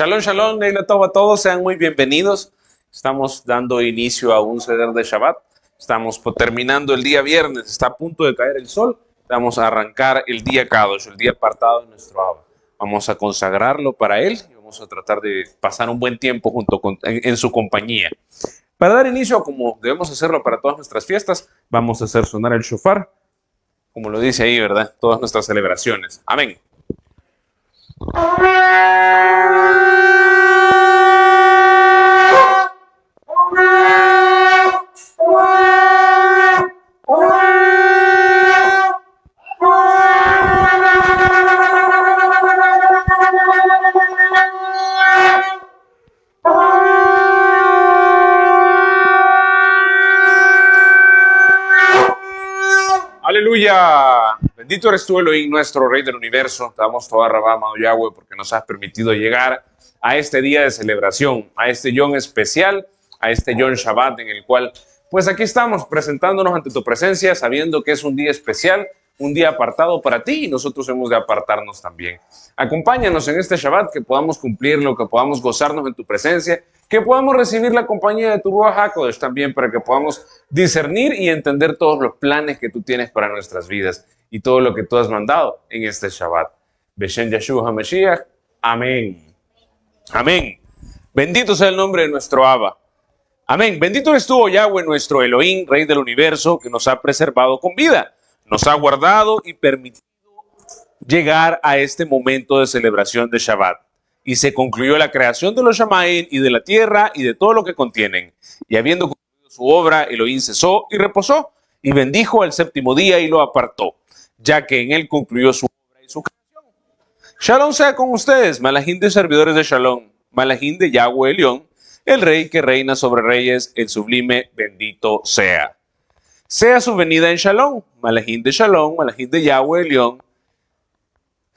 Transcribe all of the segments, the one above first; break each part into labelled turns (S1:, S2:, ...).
S1: Shalom, shalom, Leila Tov a todos, sean muy bienvenidos. Estamos dando inicio a un ceder de Shabbat. Estamos terminando el día viernes, está a punto de caer el sol. Vamos a arrancar el día Kadosh, el día apartado de nuestro Abba. Vamos a consagrarlo para él y vamos a tratar de pasar un buen tiempo en su compañía. Para dar inicio, como debemos hacerlo para todas nuestras fiestas, vamos a hacer sonar el shofar, como lo dice ahí, ¿verdad? Todas nuestras celebraciones. Amén. Aleluya. Bendito eres tú, Elohim, nuestro Rey del Universo. Te damos toda rabá, amado Yahweh, porque nos has permitido llegar a este día de celebración, a este Yom especial, a este Yom Shabbat, en el cual, pues aquí estamos presentándonos ante tu presencia, sabiendo que es un día especial, un día apartado para ti, y nosotros hemos de apartarnos también. Acompáñanos en este Shabbat, que podamos cumplirlo, que podamos gozarnos en tu presencia, que podamos recibir la compañía de tu Ruach HaKodesh también, para que podamos discernir y entender todos los planes que tú tienes para nuestras vidas y todo lo que tú has mandado en este Shabbat. Beshem Yeshua HaMashiach. Amén. Amén. Bendito sea el nombre de nuestro Abba. Amén. Bendito eres tú, oh Yahweh, nuestro Elohim, Rey del Universo, que nos ha preservado con vida, nos ha guardado y permitido llegar a este momento de celebración de Shabbat. Y se concluyó la creación de los Shamaim y de la tierra y de todo lo que contienen. Y habiendo concluido su obra, Elohim cesó y reposó, y bendijo al séptimo día y lo apartó, ya que en él concluyó su obra y su creación. Shalom sea con ustedes, Malachim de servidores de Shalom, Malachim de Yahweh Elión, el Rey que reina sobre reyes, el sublime, bendito sea. Sea su venida en Shalom, Malachim de Shalom, Malachim de Yahweh Elión,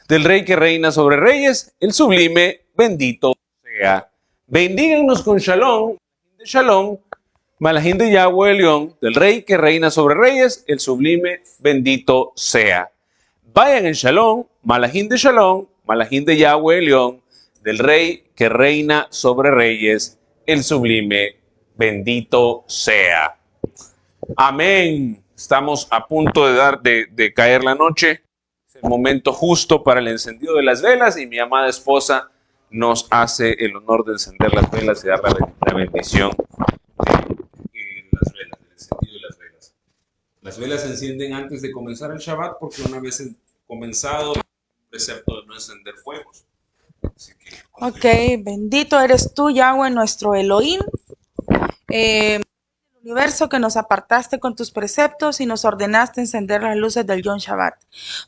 S1: del Rey que reina sobre reyes, el sublime, bendito sea. Bendíganos con Shalom, de Shalom, Malachim de Yahweh Elión, del Rey que reina sobre reyes, el sublime, bendito sea. Vayan en Shalom, Malachim de Shalom, Malachim de Yahweh Elión, del Rey que reina sobre reyes, el sublime, bendito sea. Amén. Estamos a punto de caer la noche. Es el momento justo para el encendido de las velas y mi amada esposa nos hace el honor de encender las velas y dar la bendición de las velas, del encendido de las velas. Las velas se encienden antes de comenzar el Shabbat porque una vez comenzado el precepto de no encender fuegos.
S2: Ok, bendito eres tú, Yahweh, nuestro Elohim. Universo que nos apartaste con tus preceptos y nos ordenaste encender las luces del Yom Shabbat.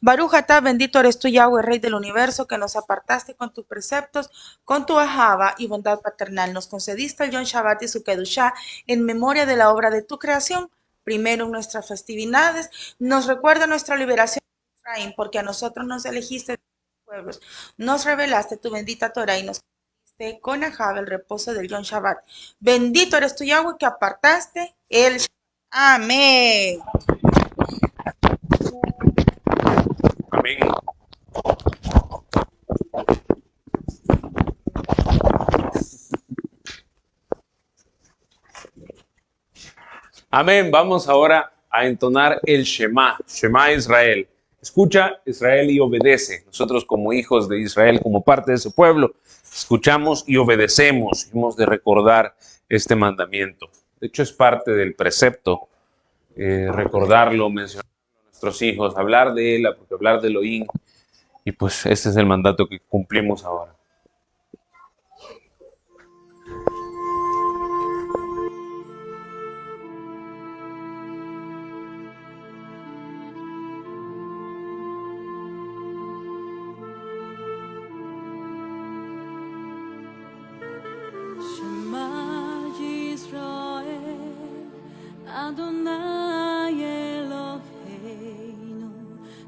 S2: Baruch atah, bendito eres tú, Yahweh, Rey del Universo, que nos apartaste con tus preceptos, con tu ahava y bondad paternal. Nos concediste el Yom Shabbat y su Kedushá en memoria de la obra de tu creación. Primero en nuestras festividades, nos recuerda nuestra liberación de Efraín, porque a nosotros nos elegiste de los pueblos. Nos revelaste tu bendita Torah y nos con Ahab el reposo del Yom Shabbat. Bendito eres tú, Yahweh, que apartaste el Shabbat. Amén.
S1: Amén. Amén. Vamos ahora a entonar el Shema, Shema Israel. Escucha, Israel, y obedece. Nosotros como hijos de Israel, como parte de su pueblo, escuchamos y obedecemos. Hemos de recordar este mandamiento. De hecho, es parte del precepto, recordarlo, mencionarlo a nuestros hijos, hablar de él, porque hablar de Elohim. Y pues este es el mandato que cumplimos ahora.
S3: Adonai Eloheinu,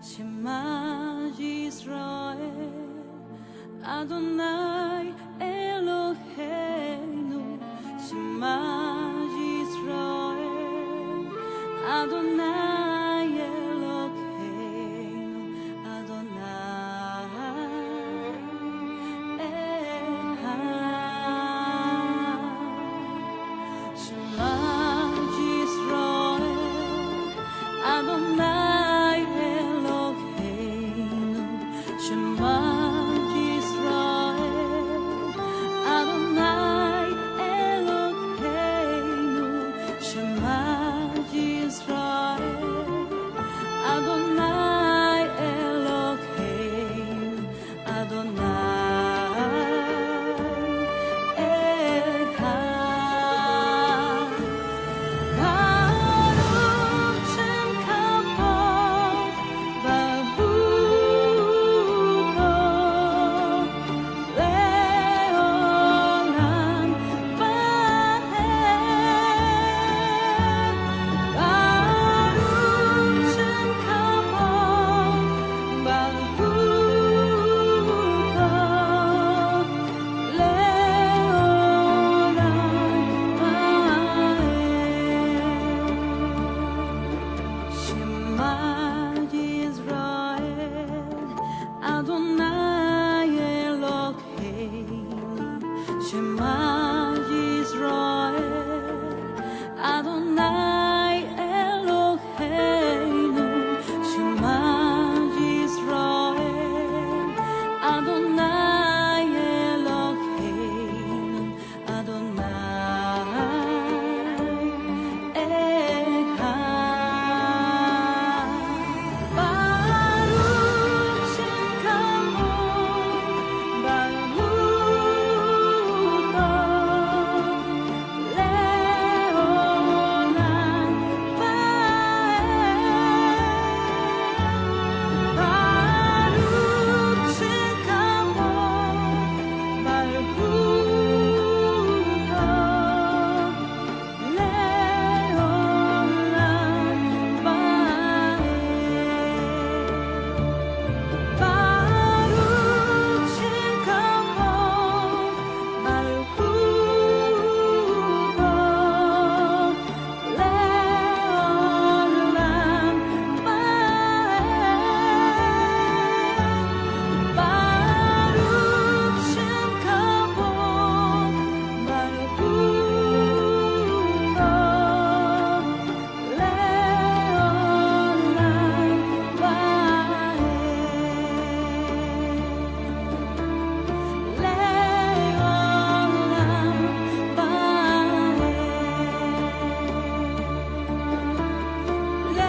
S3: Shema Yisrael, Adonai Eloheinu, Shema Yisrael, Adonai Eloheinu, Adonai Echad. Shema Yisrael, Adonai Elokeinu. Shema Yisrael, Adonai Elokeinu. Adonai Echad. Baruch Shem Kavod Baruch Leolam Vaed. Baruch Shem Kavod Baruch Shema Yisrael, Adonai Elokeinu. Shema Yisrael, Adonai Elokeinu. Shema Yisrael, Adonai Elokeinu. Adonai Echad. Baruch Shem Kavod Baruch Leolam Vaed. Baruch Shem Kavod Baruch Leolam Vaed. Baruch Shem Kavod Baruch Leolam Vaed. Baruch Shem Kavod Baruch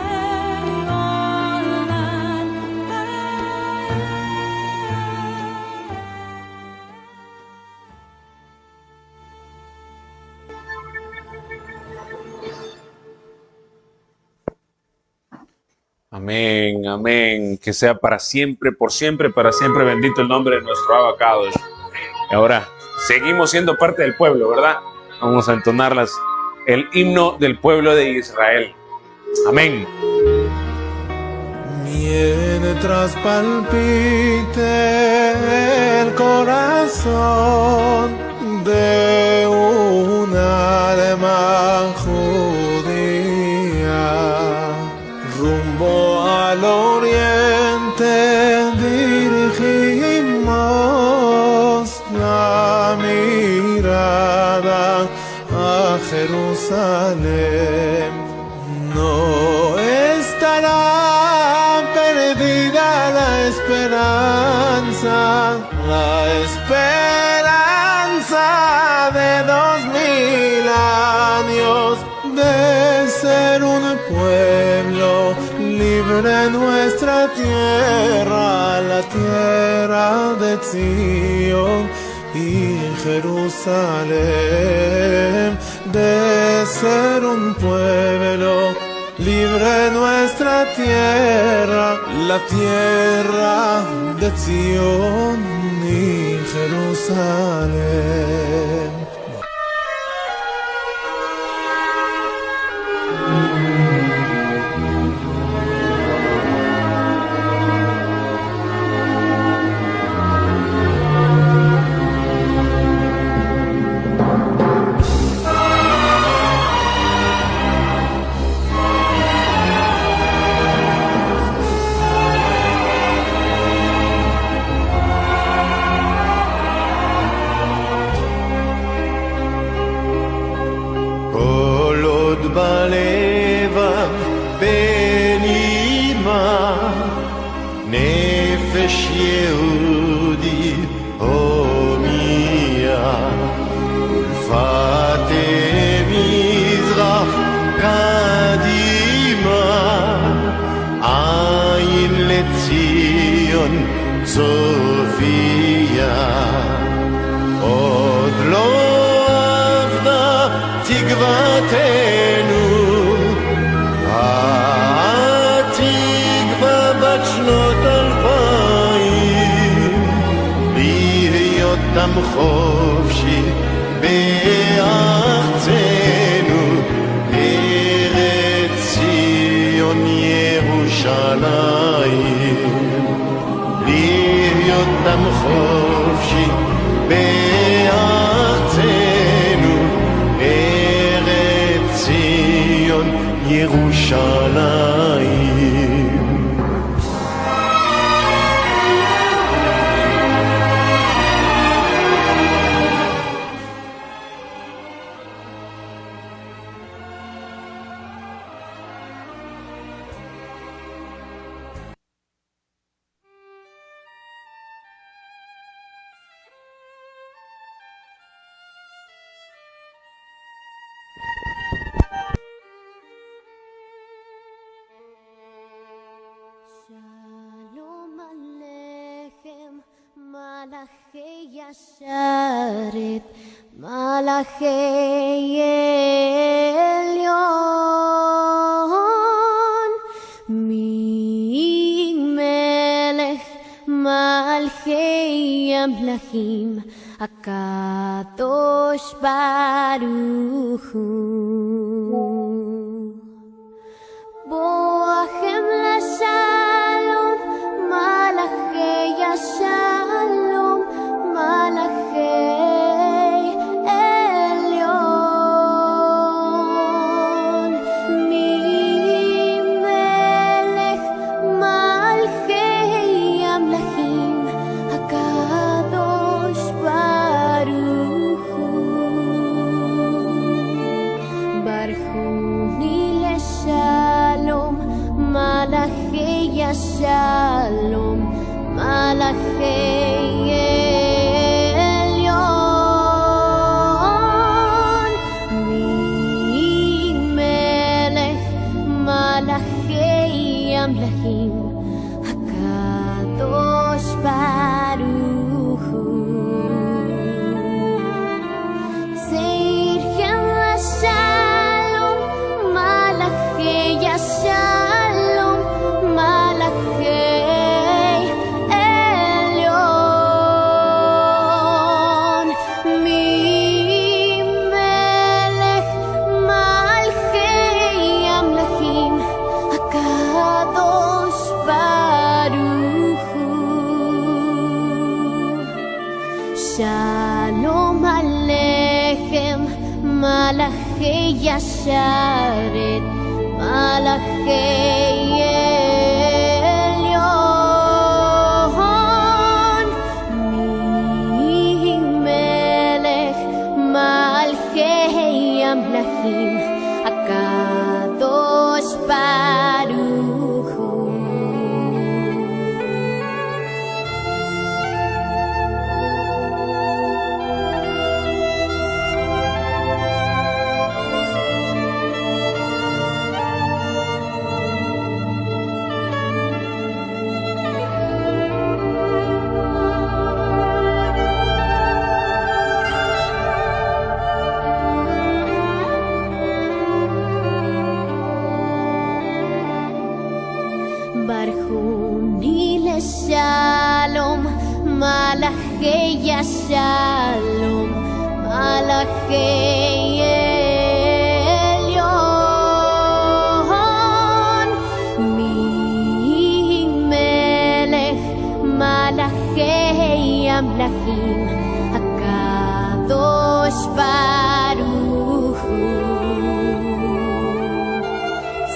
S1: Amén, amén. Que sea para siempre, por siempre, para siempre bendito el nombre de nuestro Abba Kadosh. Y ahora, seguimos siendo parte del pueblo, ¿verdad? Vamos a entonarlas el himno del pueblo de Israel. Amén.
S4: Mientras palpite el corazón de un alma judía, rumbo al oriente dirigimos la mirada a Jerusalén. No estará perdida la esperanza de 2000 años de ser un pueblo libre en nuestra tierra, la tierra de Sion y Jerusalén, de ser un pueblo libre en nuestra tierra, la tierra de Sion y Jerusalén. בלבב בנימה נפש יהוד צופיה עוד לא עבדה תקוותנו התקווה בת שנות 2000 להיות עם חופשי בארצנו ארץ ציון ירושלים להיות עם חופשי בארצנו ארץ ציון ירושלים
S5: Shalom Aleichem, Malachei Yasharet, Malachei Elyon, Melech Malchei Amlachim, Akadosh Baruch Hu. Boachem LaShalom, Malachei Shalom, Malachei Elyon, Melech Malchei Amlachim, Hakadosh Baruch Hu. Barchuni LeShalom, Malachei Shalom, Malachei Elyon, Melech Malachei Amlachim, Hakadosh Baruch Hu. Zeirchem LaShalom, Malachei Shalom, Malachei Elyon, Melech Malchei Amlachim, Hakadosh Baruch Hu. Shalom Aleichem, Malachei Yasharet, Malachei Elyon, Melech Malchei Amlachim, Hakadosh Baruch Hu. Barchuni LeShalom, Malachei Shalom, Malachei Elyon, Melech Malachei Amlachim, Hakadosh Baruch Hu.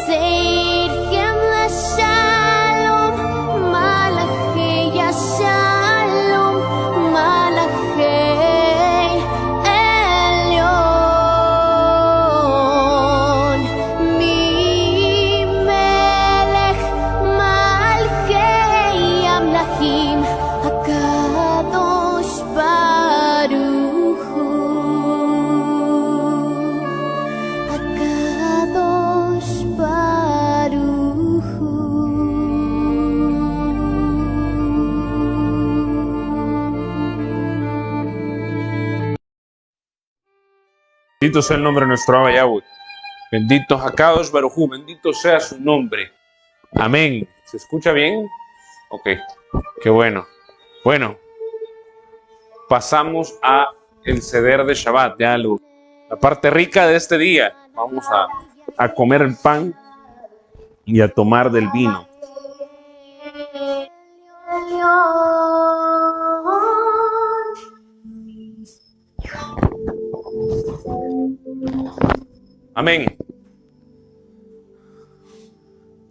S5: Zeirchem LaShalom, Malachei Shalom, Malachei Elyon, Melech Malchei Amlachim, Hakadosh Baruch Hu.
S1: Bendito sea el nombre de nuestro Abba Yahweh. Bendito Hakadosh Barujú, bendito sea su nombre. Amén. ¿Se escucha bien? Ok, qué bueno. Bueno, pasamos a el Seder de Shabbat, ya la parte rica de este día. Vamos a comer el pan y a tomar del vino. Amén.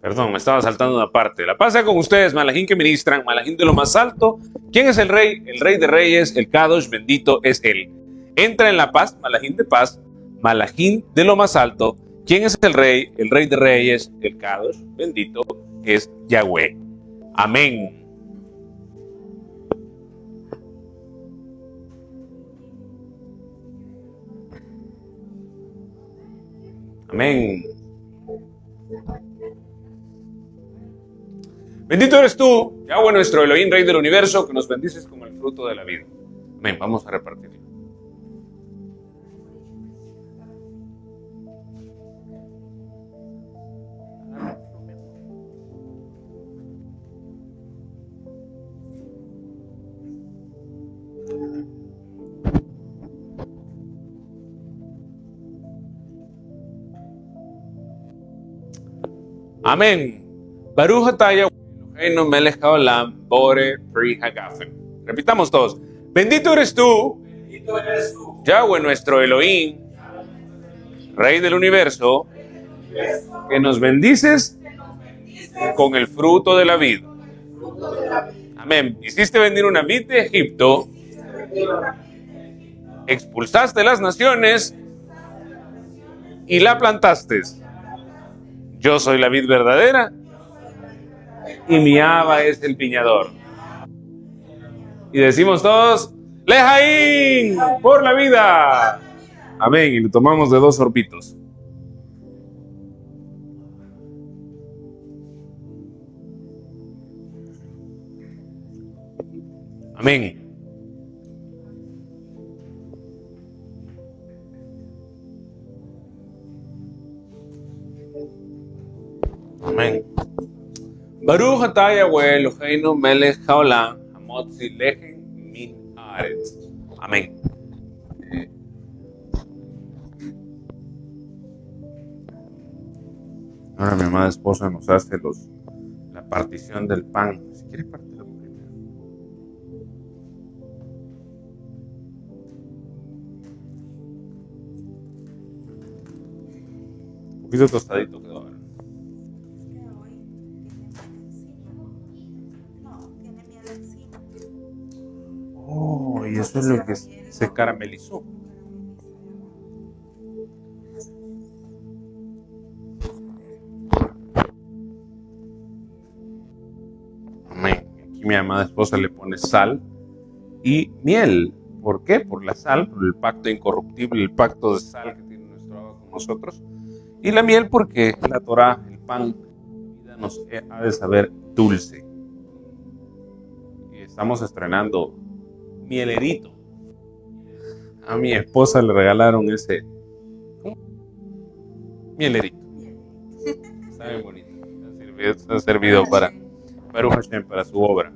S1: Perdón, me estaba saltando una parte. La paz sea con ustedes, Malajín que ministran, Malajín de lo más alto. ¿Quién es el rey? El rey de reyes, el Kadosh, bendito es él. Entra en la paz, Malajín de paz, Malajín de lo más alto. ¿Quién es el rey? El rey de reyes, el Kadosh, bendito es Yahweh. Amén. Amén. Bendito eres tú, Yahweh nuestro Elohim, Rey del universo, que nos bendices como el fruto de la vida. Amén. Vamos a repartirlo. Amén. Baruch atah Yahweh Eloheinu melech haolam bore pri hagafen. Repitamos todos. Bendito eres tú, Yahweh nuestro Elohim, Rey del universo, que nos bendices con el fruto de la vida. Amén. Hiciste venir una vid de Egipto, expulsaste las naciones y la plantaste. Yo soy la vid verdadera y mi Abba es el viñador. Y decimos todos, Lejaín, por la vida. Amén. Y lo tomamos de 2 sorbitos. Amén. Amén. Baruch atah Yahweh Eloheinu melech haolam hamotzi lechem min haaretz. Amén. Ahora mi amada esposa nos hace la partición del pan. Si quiere partirlo primero. Un poquito tostadito quedó ahora. Oh, y eso es lo que se caramelizó. Amén. Aquí mi amada esposa le pone sal y miel. ¿Por qué? Por la sal, por el pacto incorruptible, el pacto de sal que tiene nuestro Abba con nosotros. Y la miel porque la Torah, el pan, nos ha de saber dulce. Y estamos estrenando mielerito. A mi esposa le regalaron ese mielerito. Está bien bonito. Está servido para Baruch Hashem, para su obra.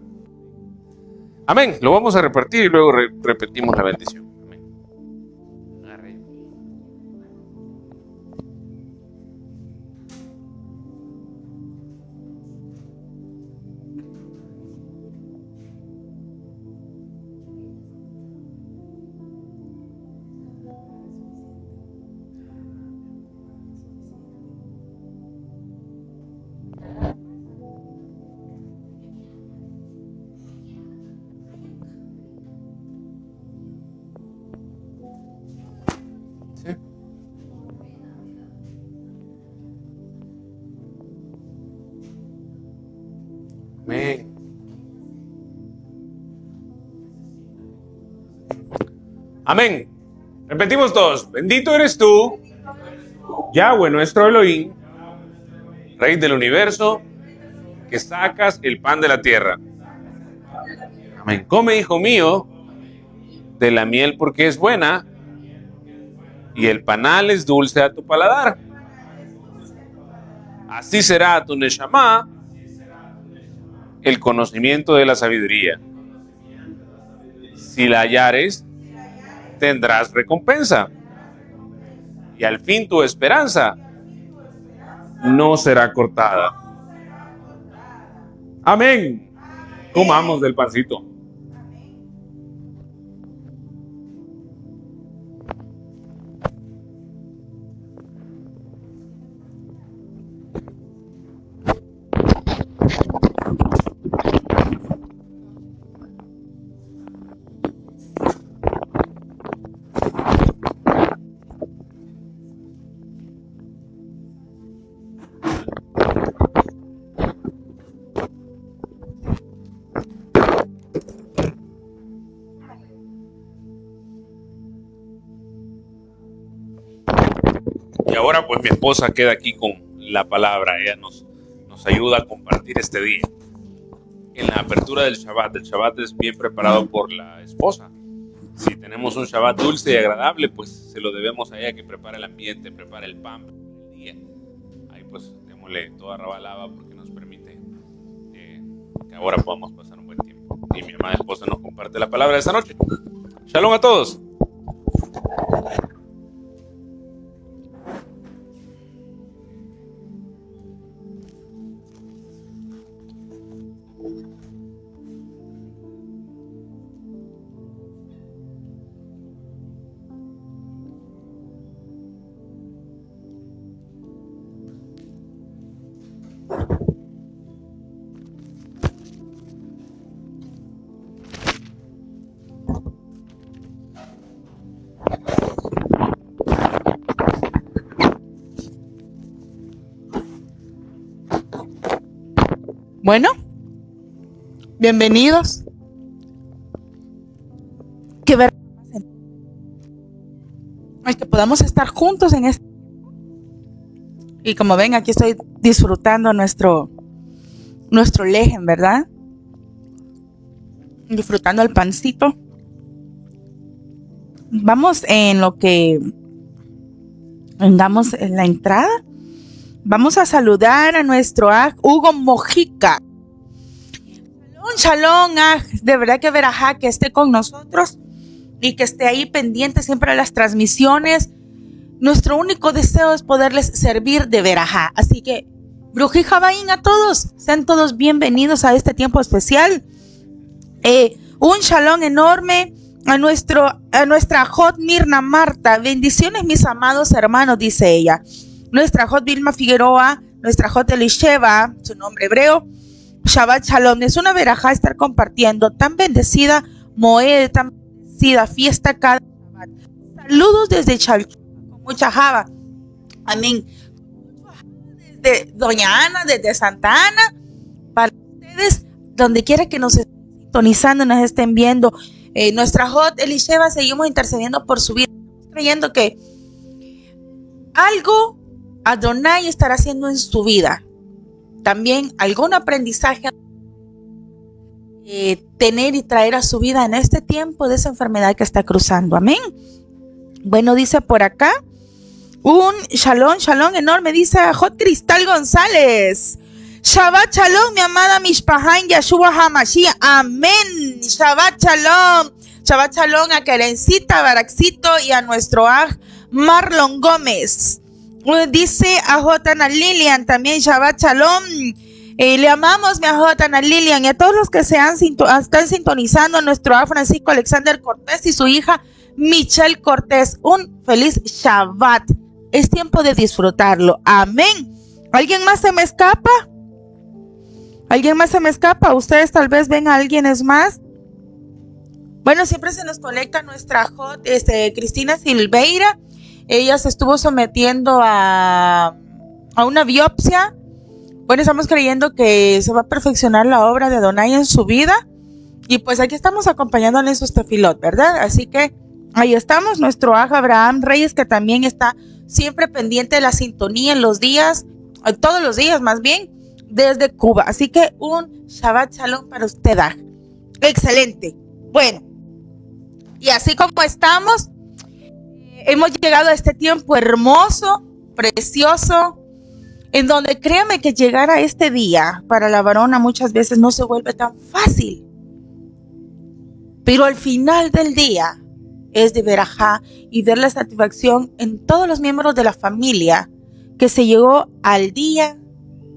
S1: Amén. Lo vamos a repartir y luego repetimos la bendición. Amén. Agarre. ¿Sí? Amén. Amén. Repetimos todos. Bendito eres tú, Yahweh nuestro Elohim, Rey del universo, que sacas el pan de la tierra. Amén. Come, hijo mío, de la miel porque es buena, y el panal es dulce a tu paladar. Así será a tu neshama el conocimiento de la sabiduría. Si la hallares, tendrás recompensa. Y al fin tu esperanza no será cortada. Amén. Comamos del pancito. Y ahora pues mi esposa queda aquí con la palabra. Ella nos ayuda a compartir este día. En la apertura del Shabbat es bien preparado por la esposa. Si tenemos un Shabbat dulce y agradable, pues se lo debemos a ella, que prepara el ambiente, prepara el pan para el día. Ahí pues démosle toda rabalaba porque nos permite que ahora podamos pasar un buen tiempo. Y mi amada esposa nos comparte la palabra de esta noche. Shalom a todos.
S2: Bueno, bienvenidos. Que podamos estar juntos en este. Y como ven, aquí estoy disfrutando nuestro lejen, ¿verdad? Disfrutando el pancito. Vamos en lo que andamos en la entrada. Vamos a saludar a nuestro Hugo Mojica. Shalom, de verdad que verajá que esté con nosotros y que esté ahí pendiente siempre a las transmisiones. Nuestro único deseo es poderles servir de verajá. Así que, Brují Jabaín a todos, sean todos bienvenidos a este tiempo especial. Un shalom enorme a nuestra Jot Mirna Marta. Bendiciones, mis amados hermanos, dice ella. Nuestra Jot Vilma Figueroa, nuestra Jot Elisheva, su nombre hebreo. Shabbat Shalom, es una verajá estar compartiendo tan bendecida Moed, tan bendecida fiesta cada Shabbat. Saludos desde Chalchuca, con mucha java. Amén. Desde Doña Ana, desde Santa Ana, para ustedes, donde quiera que nos estén sintonizando, nos estén viendo. Nuestra Jot Elisheva, seguimos intercediendo por su vida, creyendo que algo Adonai estará haciendo en su vida. También algún aprendizaje tener y traer a su vida en este tiempo de esa enfermedad que está cruzando. Amén. Bueno, dice por acá un shalom enorme, dice Jot Cristal González. Shabbat Shalom, mi amada Mishpahain Yeshua HaMashiach. Amén. Shabbat Shalom. Shabbat Shalom a Karencita, Baraxito y a nuestro Marlon Gómez. Dice a Jotana Lilian también Shabbat Shalom. Le amamos, mi Jotana Lilian, y a todos los que están sintonizando, a nuestro Francisco Alexander Cortés y su hija Michelle Cortés. Un feliz Shabbat. Es tiempo de disfrutarlo. Amén. ¿Alguien más se me escapa? ¿Alguien más se me escapa? Ustedes tal vez ven a alguien más. Bueno, siempre se nos conecta nuestra Jot, Cristina Silveira. Ella se estuvo sometiendo a una biopsia. Bueno, estamos creyendo que se va a perfeccionar la obra de Adonai en su vida. Y pues aquí estamos acompañándole en sus tefilot, ¿verdad? Así que ahí estamos, nuestro Abraham Reyes, que también está siempre pendiente de la sintonía en los días, todos los días más bien, desde Cuba. Así que un Shabbat Shalom para usted, Excelente. Bueno, y así como estamos, Hemos llegado a este tiempo hermoso, precioso, en donde créame que llegar a este día para la varona muchas veces no se vuelve tan fácil. Pero al final del día es de verajá y ver la satisfacción en todos los miembros de la familia que se llegó al día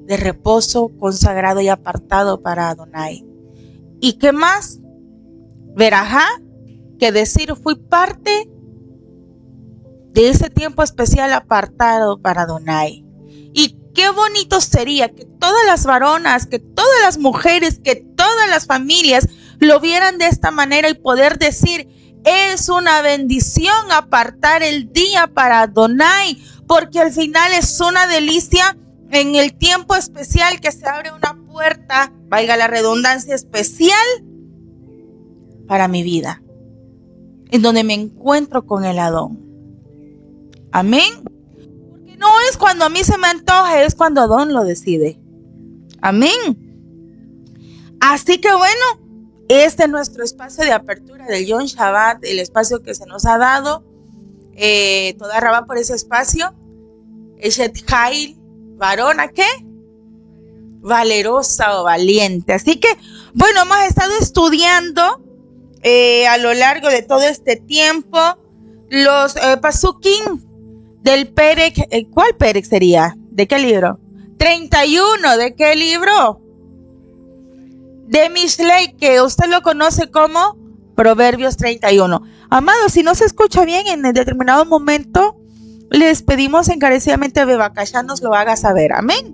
S2: de reposo consagrado y apartado para Adonai. ¿Y qué más? Verajá que decir fui parte de ese tiempo especial apartado para Adonai. Y qué bonito sería que todas las varonas, que todas las mujeres, que todas las familias lo vieran de esta manera y poder decir, es una bendición apartar el día para Adonai, porque al final es una delicia en el tiempo especial que se abre una puerta, valga la redundancia, especial para mi vida, en donde me encuentro con el Adón. Amén. Porque no es cuando a mí se me antoje, es cuando Adón lo decide. Amén. Así que bueno, este es nuestro espacio de apertura del Yom Shabbat, el espacio que se nos ha dado. Toda Rabá por ese espacio. Eshet Jail, varona, ¿qué? Valerosa o valiente. Así que, bueno, hemos estado estudiando a lo largo de todo este tiempo los pasukim del Perek. ¿Cuál Perek sería? ¿De qué libro? 31. ¿De qué libro? De Mishlei, que usted lo conoce como Proverbios 31. Amados, si no se escucha bien en determinado momento, les pedimos encarecidamente a Bebacayá nos lo haga saber. Amén.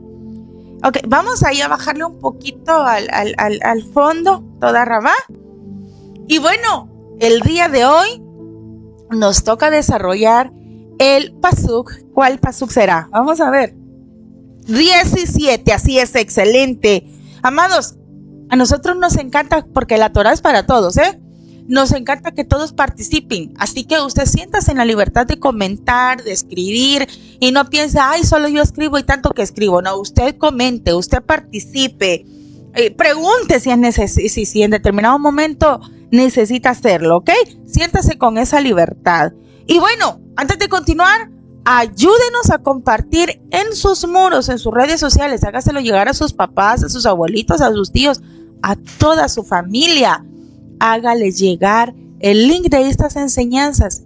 S2: Ok, vamos ahí a bajarle un poquito al fondo, toda Rabá. Y bueno, el día de hoy nos toca desarrollar el pasuk. ¿Cuál pasuk será? Vamos a ver. 17, así es, excelente. Amados, a nosotros nos encanta, porque la Torah es para todos, nos encanta que todos participen, así que usted siéntase en la libertad de comentar, de escribir, y no piense, ay, solo yo escribo y tanto que escribo. No, usted comente, usted participe, pregunte si es si en determinado momento necesita hacerlo, ¿ok? Siéntase con esa libertad. Y bueno, antes de continuar, ayúdenos a compartir en sus muros, en sus redes sociales, hágaselo llegar a sus papás, a sus abuelitos, a sus tíos, a toda su familia. Hágale llegar el link de estas enseñanzas,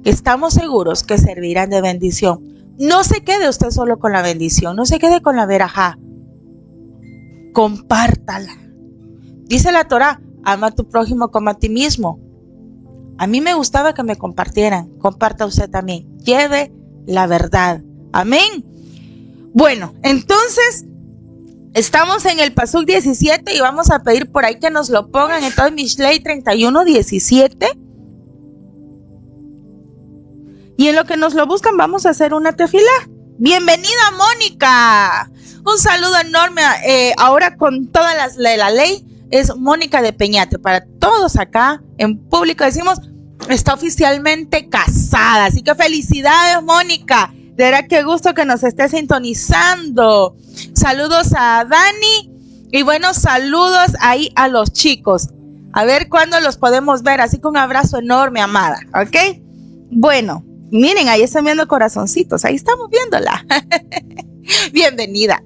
S2: que estamos seguros que servirán de bendición. No se quede usted solo con la bendición, no se quede con la verajá. Compártala. Dice la Torah, ama a tu prójimo como a ti mismo. A mí me gustaba que me compartieran, comparta usted también. Lleve la verdad. Amén. Bueno, entonces estamos en el pasuk 17 y vamos a pedir por ahí que nos lo pongan. Entonces, Mishlei 31, 17. Y en lo que nos lo buscan, vamos a hacer una tefilá. Bienvenida, Mónica. Un saludo enorme. Ahora con todas las de la ley, es Mónica de Peñate. Para todos acá en público decimos, está oficialmente casada. Así que felicidades, Mónica. De verdad que gusto que nos esté sintonizando. Saludos a Dani. Y bueno, saludos ahí a los chicos. A ver cuándo los podemos ver. Así que un abrazo enorme, amada. ¿Ok? Bueno, miren, ahí están viendo corazoncitos. Ahí estamos viéndola. Bienvenida.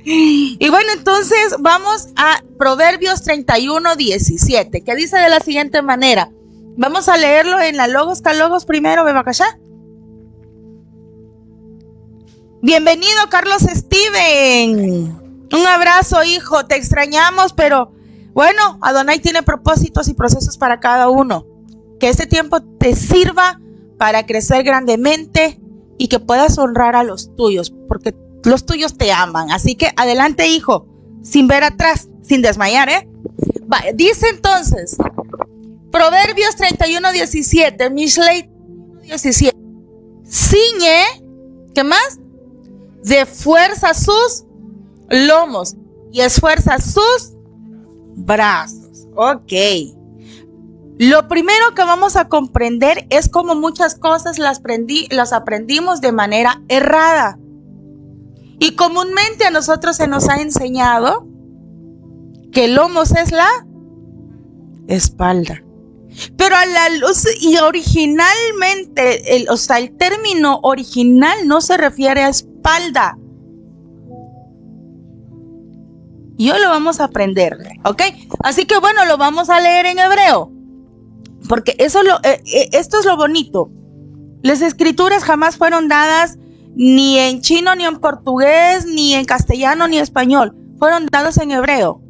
S2: Y bueno, entonces vamos a Proverbios 31, 17. Que dice de la siguiente manera. Vamos a leerlo en la Logos Calogos primero, Bebacayá. Bienvenido, Carlos Steven. Un abrazo, hijo. Te extrañamos, pero bueno, Adonai tiene propósitos y procesos para cada uno. Que este tiempo te sirva para crecer grandemente y que puedas honrar a los tuyos, porque los tuyos te aman. Así que adelante, hijo, sin ver atrás, sin desmayar, Dice entonces, Proverbios 31, 17, Mishlei 17. Ciñe, ¿qué más? De fuerza sus lomos y esfuerza sus brazos. Ok. Lo primero que vamos a comprender es cómo muchas cosas las aprendimos de manera errada. Y comúnmente a nosotros se nos ha enseñado que el lomos es la espalda. Pero a la luz, y originalmente, el término original no se refiere a espalda. Y hoy lo vamos a aprender, ¿ok? Así que bueno, lo vamos a leer en hebreo, porque esto es lo bonito. Las escrituras jamás fueron dadas ni en chino, ni en portugués, ni en castellano, ni en español. Fueron dadas en hebreo.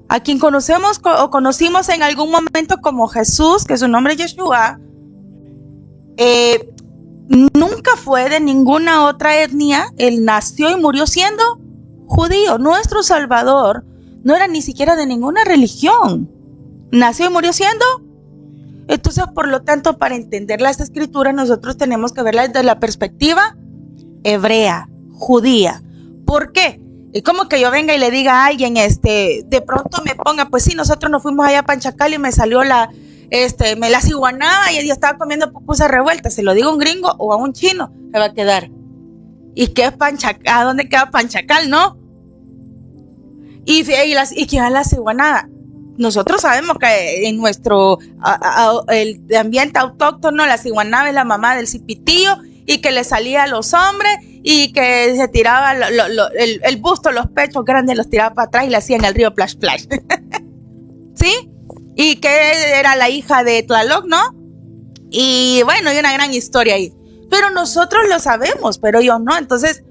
S2: A quien conocemos o conocimos en algún momento como Jesús, que su nombre es Yeshua, nunca fue de ninguna otra etnia. Él nació y murió siendo judío. Nuestro Salvador no era ni siquiera de ninguna religión. Nació y murió siendo. Entonces, por lo tanto, para entender las escrituras, nosotros tenemos que verlas desde la perspectiva hebrea, judía. ¿Por qué? Es como que yo venga y le diga a alguien, de pronto me ponga, pues sí, nosotros nos fuimos allá a Panchacal y me salió me la ciguanaba y yo estaba comiendo pupusas revueltas. Se lo digo a un gringo o a un chino, se va a quedar. ¿Y qué es Panchacal? ¿A dónde queda Panchacal, no? ¿Y quién es la ciguanada? Nosotros sabemos que en nuestro el ambiente autóctono, la ciguanaba es la mamá del cipitío, y que le salía a los hombres y que se tiraba el busto, los pechos grandes los tiraba para atrás y le hacía en el río Plash Plash. ¿Sí? Y que era la hija de Tlaloc, ¿no? Y bueno, hay una gran historia ahí. Pero nosotros lo sabemos, pero ellos no. Entonces,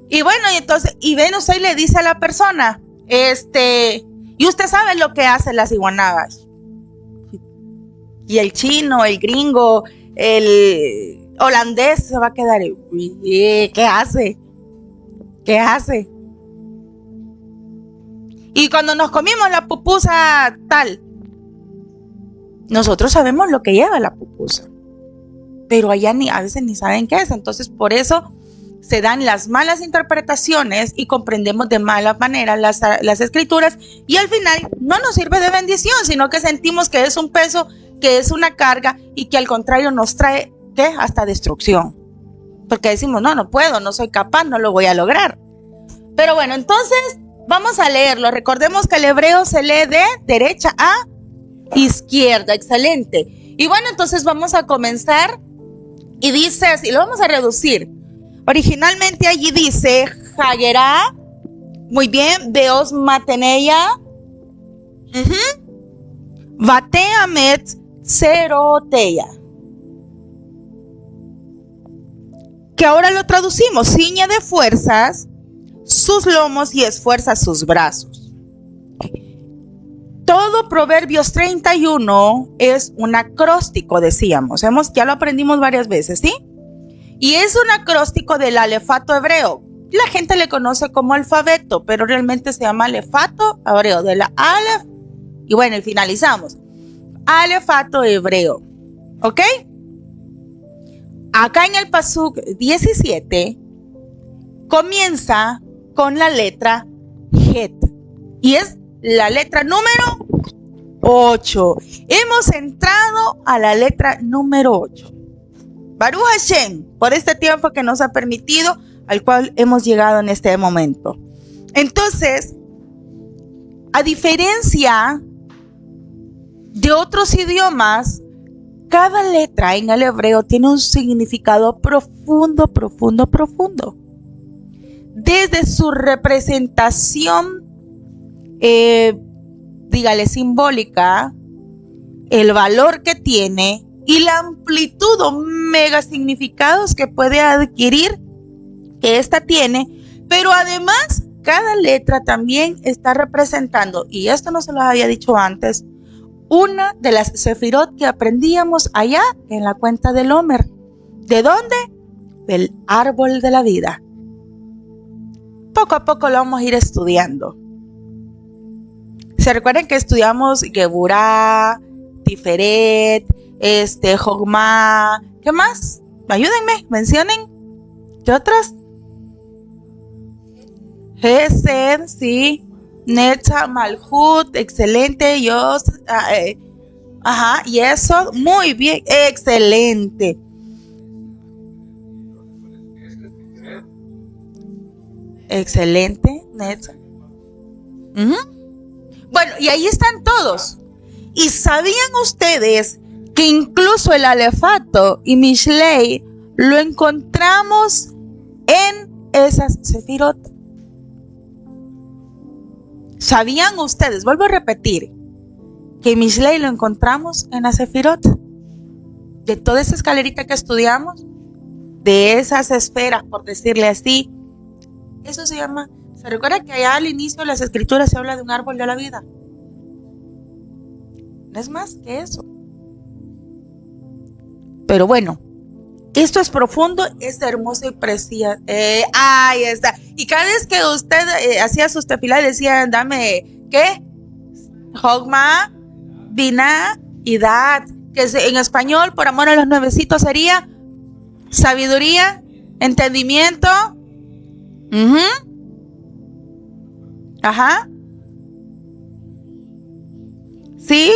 S2: y Venus ahí le dice a la persona, y usted sabe lo que hacen las iguanabas. Y el chino, el gringo, el holandés se va a quedar, ¿qué hace? ¿Qué hace? Y cuando nos comimos la pupusa tal, nosotros sabemos lo que lleva la pupusa, pero allá a veces ni saben qué es. Entonces por eso se dan las malas interpretaciones y comprendemos de mala manera las escrituras, y al final no nos sirve de bendición, sino que sentimos que es un peso, que es una carga, y que al contrario nos trae, ¿qué? Hasta destrucción. Porque decimos, no puedo, no soy capaz, no lo voy a lograr. Pero bueno, entonces vamos a leerlo. Recordemos que el hebreo se lee de derecha a izquierda. Excelente. Y bueno, entonces vamos a comenzar, y dice así, lo vamos a reducir. Originalmente allí dice Hagerá, muy bien, Beos Mateneya, Bateamet Ceroteya, que ahora lo traducimos, ciñe de fuerzas sus lomos y esfuerza sus brazos. Todo Proverbios 31 es un acróstico, decíamos, ya lo aprendimos varias veces, ¿sí? Y es un acróstico del alefato hebreo. La gente le conoce como alfabeto, pero realmente se llama alefato hebreo, de la alef, y bueno, y finalizamos. Alefato hebreo, ¿ok? Acá en el pasuk 17 comienza con la letra Het, y es la letra número 8. Hemos entrado a la letra número 8. Baruch Hashem, por este tiempo que nos ha permitido, al cual hemos llegado en este momento. Entonces, a diferencia de otros idiomas, cada letra en el hebreo tiene un significado profundo. Desde su representación, dígale, simbólica, el valor que tiene y la amplitud o mega significados que puede adquirir, que esta tiene, pero además cada letra también está representando, y esto no se los había dicho antes, una de las sefirot que aprendíamos allá en la cuenta del Homer. ¿De dónde? Del árbol de la vida. Poco a poco lo vamos a ir estudiando. ¿Se recuerdan que estudiamos Geburah, Tiferet, Jogma? ¿Qué más? Ayúdenme, mencionen. ¿Qué otras? Gesed, sí. Netza, Malhut, excelente. Yos, y eso, muy bien, excelente. Excelente, Netza. Bueno, y ahí están todos. ¿Y sabían ustedes que incluso el alefato y Mishlei lo encontramos en esas sefirot. ¿Sabían ustedes? Vuelvo a repetir, que Mishlei lo encontramos en la sefirot. De toda esa escalerita que estudiamos, de esas esferas, por decirle así, eso se llama, se recuerda que allá al inicio de las escrituras se habla de un árbol de la vida. No es más que eso. Pero bueno, esto es profundo, es hermoso y precioso. Ahí está. Y cada vez que usted hacía sus tefilá, decía, dame, ¿qué? Hogma, Binah y Dat. Que en español, por amor a los nuevecitos, sería sabiduría, entendimiento. Ajá. ¿Sí?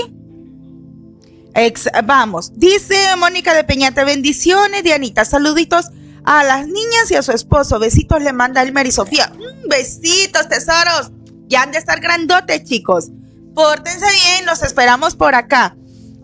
S2: Vamos, dice Mónica de Peñate, bendiciones, Dianita, saluditos a las niñas y a su esposo, besitos le manda Elmer y Sofía. Besitos, tesoros, ya han de estar grandotes, chicos, pórtense bien, los esperamos por acá.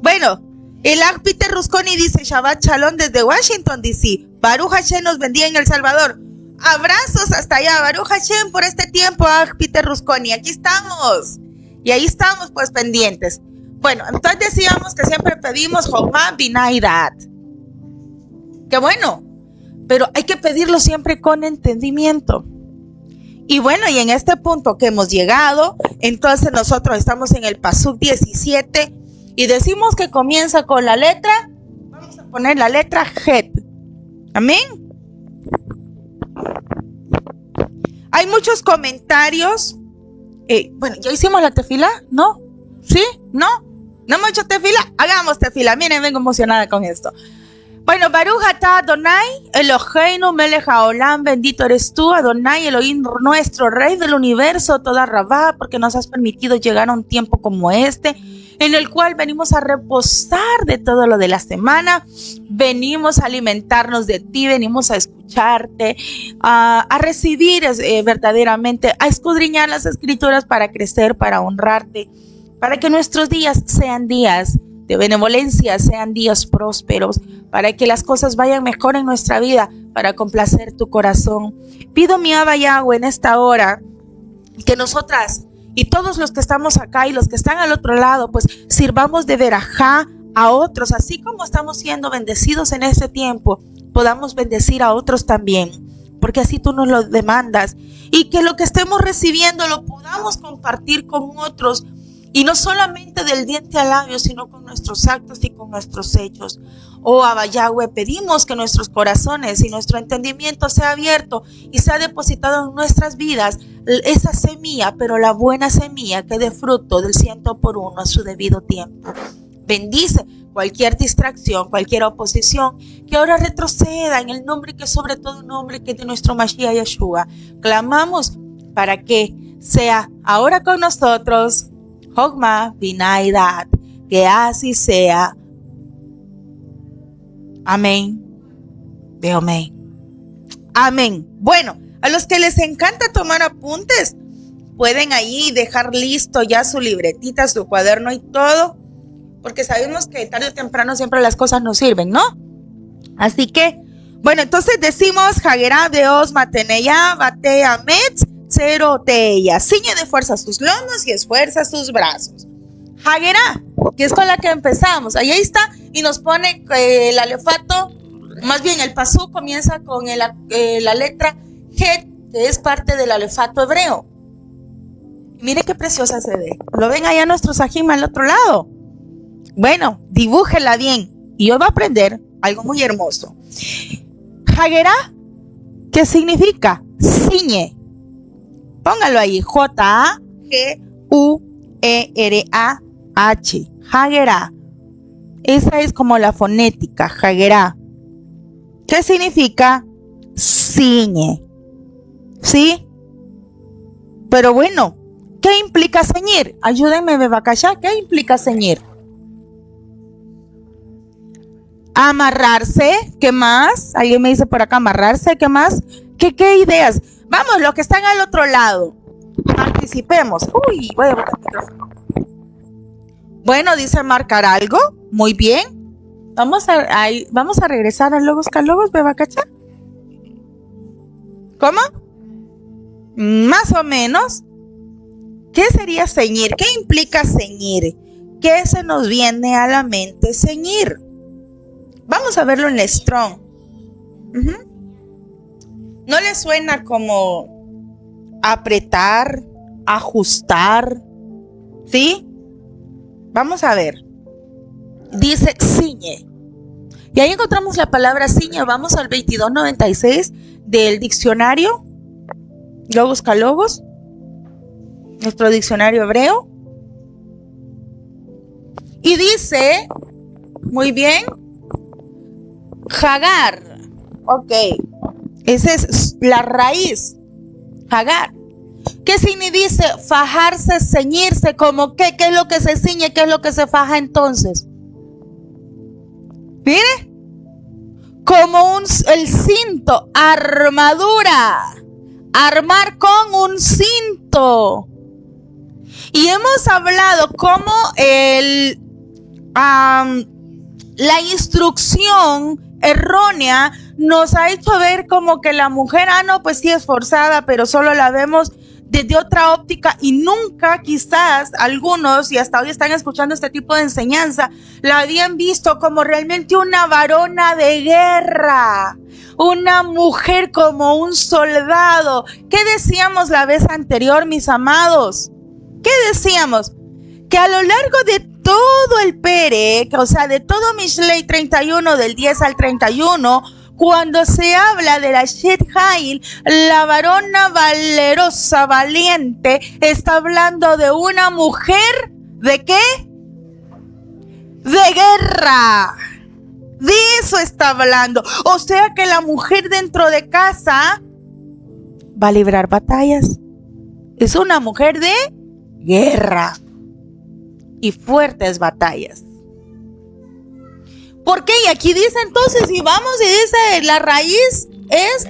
S2: Bueno, el Ag Peter Rusconi dice, Shabbat Shalom desde Washington, D.C. Baruch Hashem nos bendiga en El Salvador. Abrazos hasta allá, Baruch Hashem por este tiempo, Ag Peter Rusconi, aquí estamos, y ahí estamos pues pendientes. Bueno, entonces decíamos que siempre pedimos Hogma, Binah y Dat. Qué bueno, pero hay que pedirlo siempre con entendimiento. Y bueno, y en este punto que hemos llegado, entonces nosotros estamos en el Pasuk 17 y decimos que comienza con la letra, vamos a poner la letra Het. Amén. Hay muchos comentarios. Bueno, ¿ya hicimos la tefila? ¿No? ¿Sí? ¿No? ¿No hemos hecho tefila? Hagamos tefila. Miren, vengo emocionada con esto. Bueno, Baruch atah Adonai, Eloheinu melech haolam, bendito eres tú, Adonai, Elohim, nuestro Rey del universo, toda Rabá, porque nos has permitido llegar a un tiempo como este, en el cual venimos a reposar de todo lo de la semana, venimos a alimentarnos de ti, venimos a escucharte, a recibir verdaderamente, a escudriñar las escrituras para crecer, para honrarte, para que nuestros días sean días de benevolencia, sean días prósperos, para que las cosas vayan mejor en nuestra vida, para complacer tu corazón. Pido mi Abba Yahweh en esta hora, que nosotras y todos los que estamos acá y los que están al otro lado, pues sirvamos de verajá a otros, así como estamos siendo bendecidos en este tiempo, podamos bendecir a otros también, porque así tú nos lo demandas, y que lo que estemos recibiendo lo podamos compartir con otros, y no solamente del diente al labio, sino con nuestros actos y con nuestros hechos. Oh Abba Yahweh, pedimos que nuestros corazones y nuestro entendimiento sea abierto y sea depositado en nuestras vidas esa semilla, pero la buena semilla que dé fruto del 100% a su debido tiempo. Bendice cualquier distracción, cualquier oposición, que ahora retroceda en el nombre que sobre todo nombre, que es de nuestro Mashiach Yeshua. Clamamos para que sea ahora con nosotros Hogma, Binah y Dat, que así sea. Amén. Amén. Amén. Bueno, a los que les encanta tomar apuntes, pueden ahí dejar listo ya su libretita, su cuaderno y todo, porque sabemos que tarde o temprano siempre las cosas nos sirven, ¿no? Así que, bueno, entonces decimos Hagerá de Os Mateneya, Batea Metz, Cero de ella, ciñe de fuerza sus lomos y esfuerza sus brazos. Hagerá, que es con la que empezamos, ahí está, y nos pone el alefato, más bien el pasú comienza con la letra Het, que es parte del alefato hebreo. Y mire qué preciosa se ve. ¿Lo ven allá nuestros ajim al otro lado? Bueno, dibújela bien, y hoy va a aprender algo muy hermoso. Hagerá, ¿qué significa? Ciñe. Póngalo ahí, J-A-G-U-E-R-A-H, Hagerá. Esa es como la fonética, Hagerá. ¿Qué significa? Ciñe. ¿Sí? Pero bueno, ¿qué implica ceñir? Ayúdenme, Bebacayá, ¿qué implica ceñir? Amarrarse, ¿qué más? Alguien me dice por acá, amarrarse, ¿qué más? ¿Qué ideas? Vamos, los que están al otro lado, participemos. Uy, voy a botar el micrófono. Bueno, dice marcar algo. Muy bien. Vamos a regresar a Logos Calogos, Bebacacha. ¿Cómo? Más o menos. ¿Qué sería ceñir? ¿Qué implica ceñir? ¿Qué se nos viene a la mente ceñir? Vamos a verlo en Strong. ¿No le suena como apretar, ajustar? ¿Sí? Vamos a ver. Dice ciñe. Y ahí encontramos la palabra ciñe. Vamos al 2296 del diccionario Logos Calogos, nuestro diccionario hebreo. Y dice, muy bien, Hagar. Ok. Esa es la raíz. Hagar. ¿Qué significa? Dice fajarse, ceñirse, como qué es lo que se ciñe, qué es lo que se faja entonces. Mire, como el cinto, armadura, armar con un cinto. Y hemos hablado cómo la instrucción errónea nos ha hecho ver como que la mujer, no, pues sí es forzada, pero solo la vemos desde otra óptica y nunca quizás algunos, y hasta hoy están escuchando este tipo de enseñanza, la habían visto como realmente una varona de guerra, una mujer como un soldado. ¿Qué decíamos la vez anterior, mis amados? ¿Qué decíamos? Que a lo largo de todo el Perec, o sea, de todo Mishlei 31, del 10 al 31, cuando se habla de la Shet Hail, la varona valerosa, valiente, está hablando de una mujer, ¿de qué? De guerra. De eso está hablando. O sea que la mujer dentro de casa va a librar batallas. Es una mujer de guerra y fuertes batallas. ¿Por qué? Y aquí dice entonces, y vamos y dice, la raíz es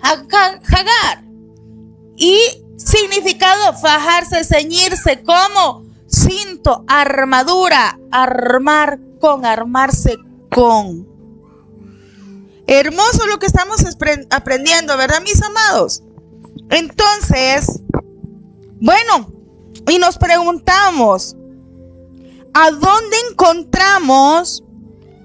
S2: Hagar. Y significado, fajarse, ceñirse, como cinto, armadura, armar con, armarse con. Hermoso lo que estamos aprendiendo, ¿verdad, mis amados? Entonces, bueno, y nos preguntamos, ¿a dónde encontramos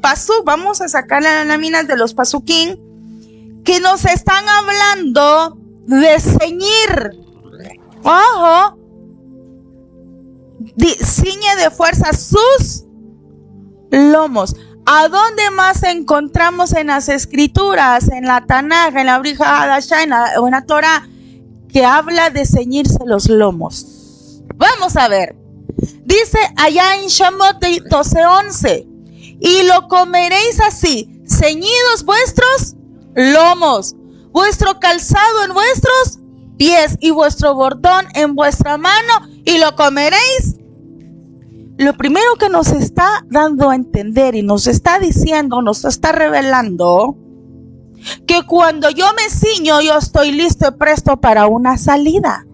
S2: pasuk? Vamos a sacar las láminas de los pasuquín que nos están hablando de ceñir. Ojo, ciñe de fuerza sus lomos. ¿A dónde más encontramos en las escrituras, en la Tanaj, en la Brija Hadashah, en la Torah, que habla de ceñirse los lomos? Vamos a ver. Dice allá en Shamot 12:11, y lo comeréis así, ceñidos vuestros lomos, vuestro calzado en vuestros pies y vuestro bordón en vuestra mano, y lo comeréis. Lo primero que nos está dando a entender y nos está diciendo, nos está revelando, que cuando yo me ciño, yo estoy listo y presto para una salida.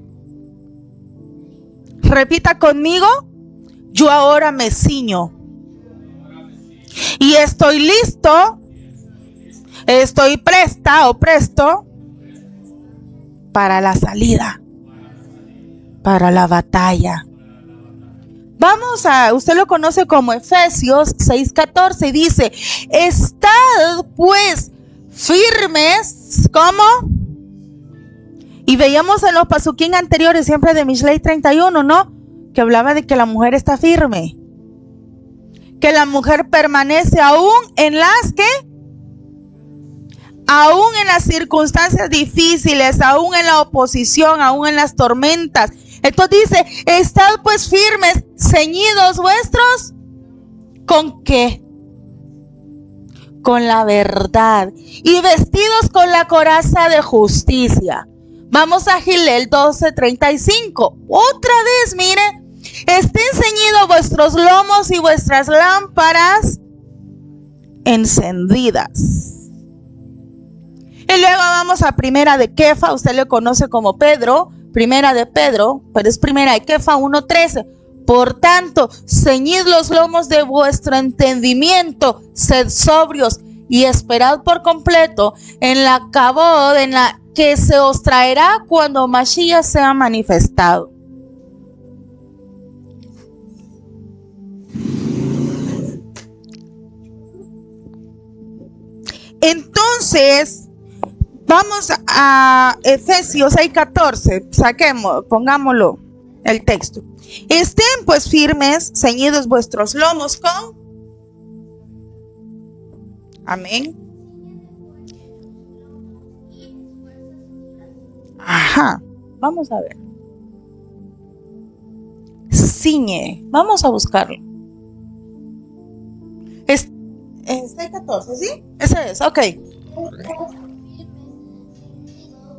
S2: Repita conmigo, yo ahora me ciño. Y estoy listo, estoy presta o presto para la salida, para la batalla. Vamos a, usted lo conoce como Efesios 6:14, dice, estad pues firmes, ¿cómo? Y veíamos en los pasuquín anteriores, siempre de Mishlei 31, ¿no? Que hablaba de que la mujer está firme, que la mujer permanece aún en las que, aún en las circunstancias difíciles, aún en la oposición, aún en las tormentas. Entonces dice, estad pues firmes, ceñidos vuestros, ¿con qué? Con la verdad, y vestidos con la coraza de justicia. Vamos a Gilel 12:35. Otra vez, mire, estén ceñidos vuestros lomos y vuestras lámparas encendidas. Y luego vamos a Primera de Kefa, usted le conoce como Pedro, Primera de Pedro, pero es Primera de Kefa 1:13. Por tanto, ceñid los lomos de vuestro entendimiento, sed sobrios y esperad por completo en la cabod, en la que se os traerá cuando Mashiach sea manifestado. Entonces, vamos a Efesios 6:14, pongámoslo, el texto. Estén pues firmes, ceñidos vuestros lomos con... Amén. Ajá, vamos a ver. Ciñe, vamos a buscarlo. Es 6:14, ¿sí? Ese es, ok.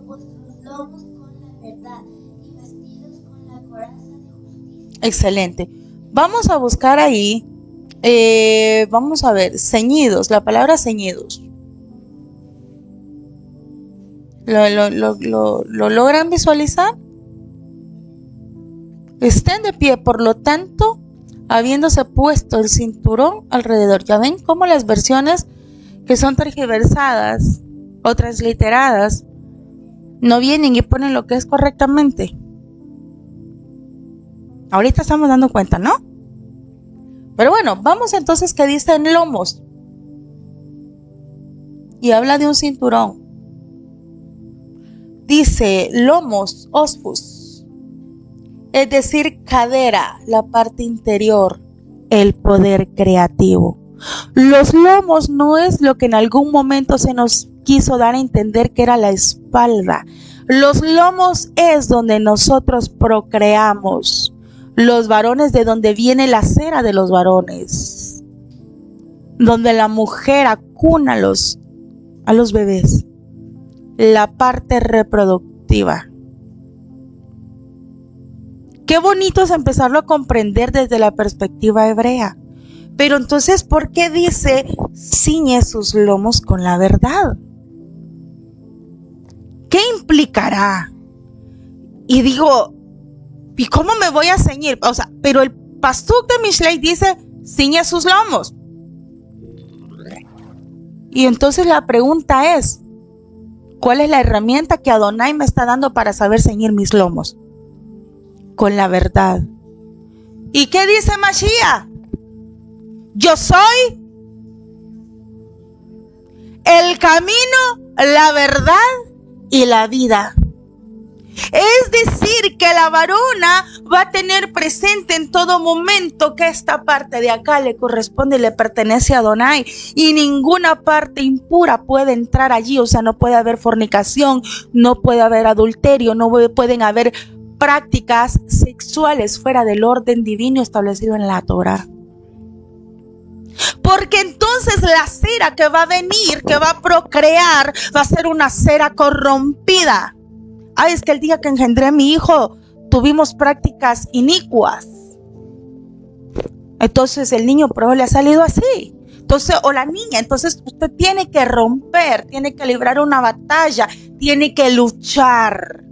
S5: Vuestros lomos con la verdad y vestidos con la coraza de justicia.
S2: Excelente. Vamos a buscar ahí, vamos a ver, ceñidos, la palabra ceñidos. ¿Lo logran visualizar? Estén de pie, por lo tanto, habiéndose puesto el cinturón alrededor. Ya ven cómo las versiones que son tergiversadas o transliteradas no vienen y ponen lo que es correctamente. Ahorita estamos dando cuenta, ¿no? Pero bueno, vamos entonces que dicen lomos. Y habla de un cinturón. Dice lomos, ospus. Es decir, cadera, la parte interior, el poder creativo. Los lomos no es lo que en algún momento se nos quiso dar a entender que era la espalda. Los lomos es donde nosotros procreamos. Los varones, de donde viene la cera de los varones. Donde la mujer acuna a los bebés. La parte reproductiva. Qué bonito es empezarlo a comprender desde la perspectiva hebrea. Pero entonces, ¿por qué dice ciñe sus lomos con la verdad? ¿Qué implicará? Y digo, ¿y cómo me voy a ceñir? O sea, pero el pasuk de Mishlei dice, ciñe sus lomos. Y entonces la pregunta es, ¿cuál es la herramienta que Adonai me está dando para saber ceñir mis lomos? Con la verdad. ¿Y qué dice Mashiach? Yo soy el camino, la verdad y la vida. Es decir, que la varona va a tener presente en todo momento que esta parte de acá le corresponde y le pertenece a Adonai, y ninguna parte impura puede entrar allí. O sea, no puede haber fornicación, no puede haber adulterio, no pueden haber prácticas sexuales fuera del orden divino establecido en la Torah. Porque entonces la cera que va a venir, que va a procrear, va a ser una cera corrompida. Ay, es que el día que engendré a mi hijo tuvimos prácticas inicuas. Entonces el niño pero le ha salido así. Entonces, o la niña, entonces usted tiene que romper, tiene que librar una batalla, tiene que luchar.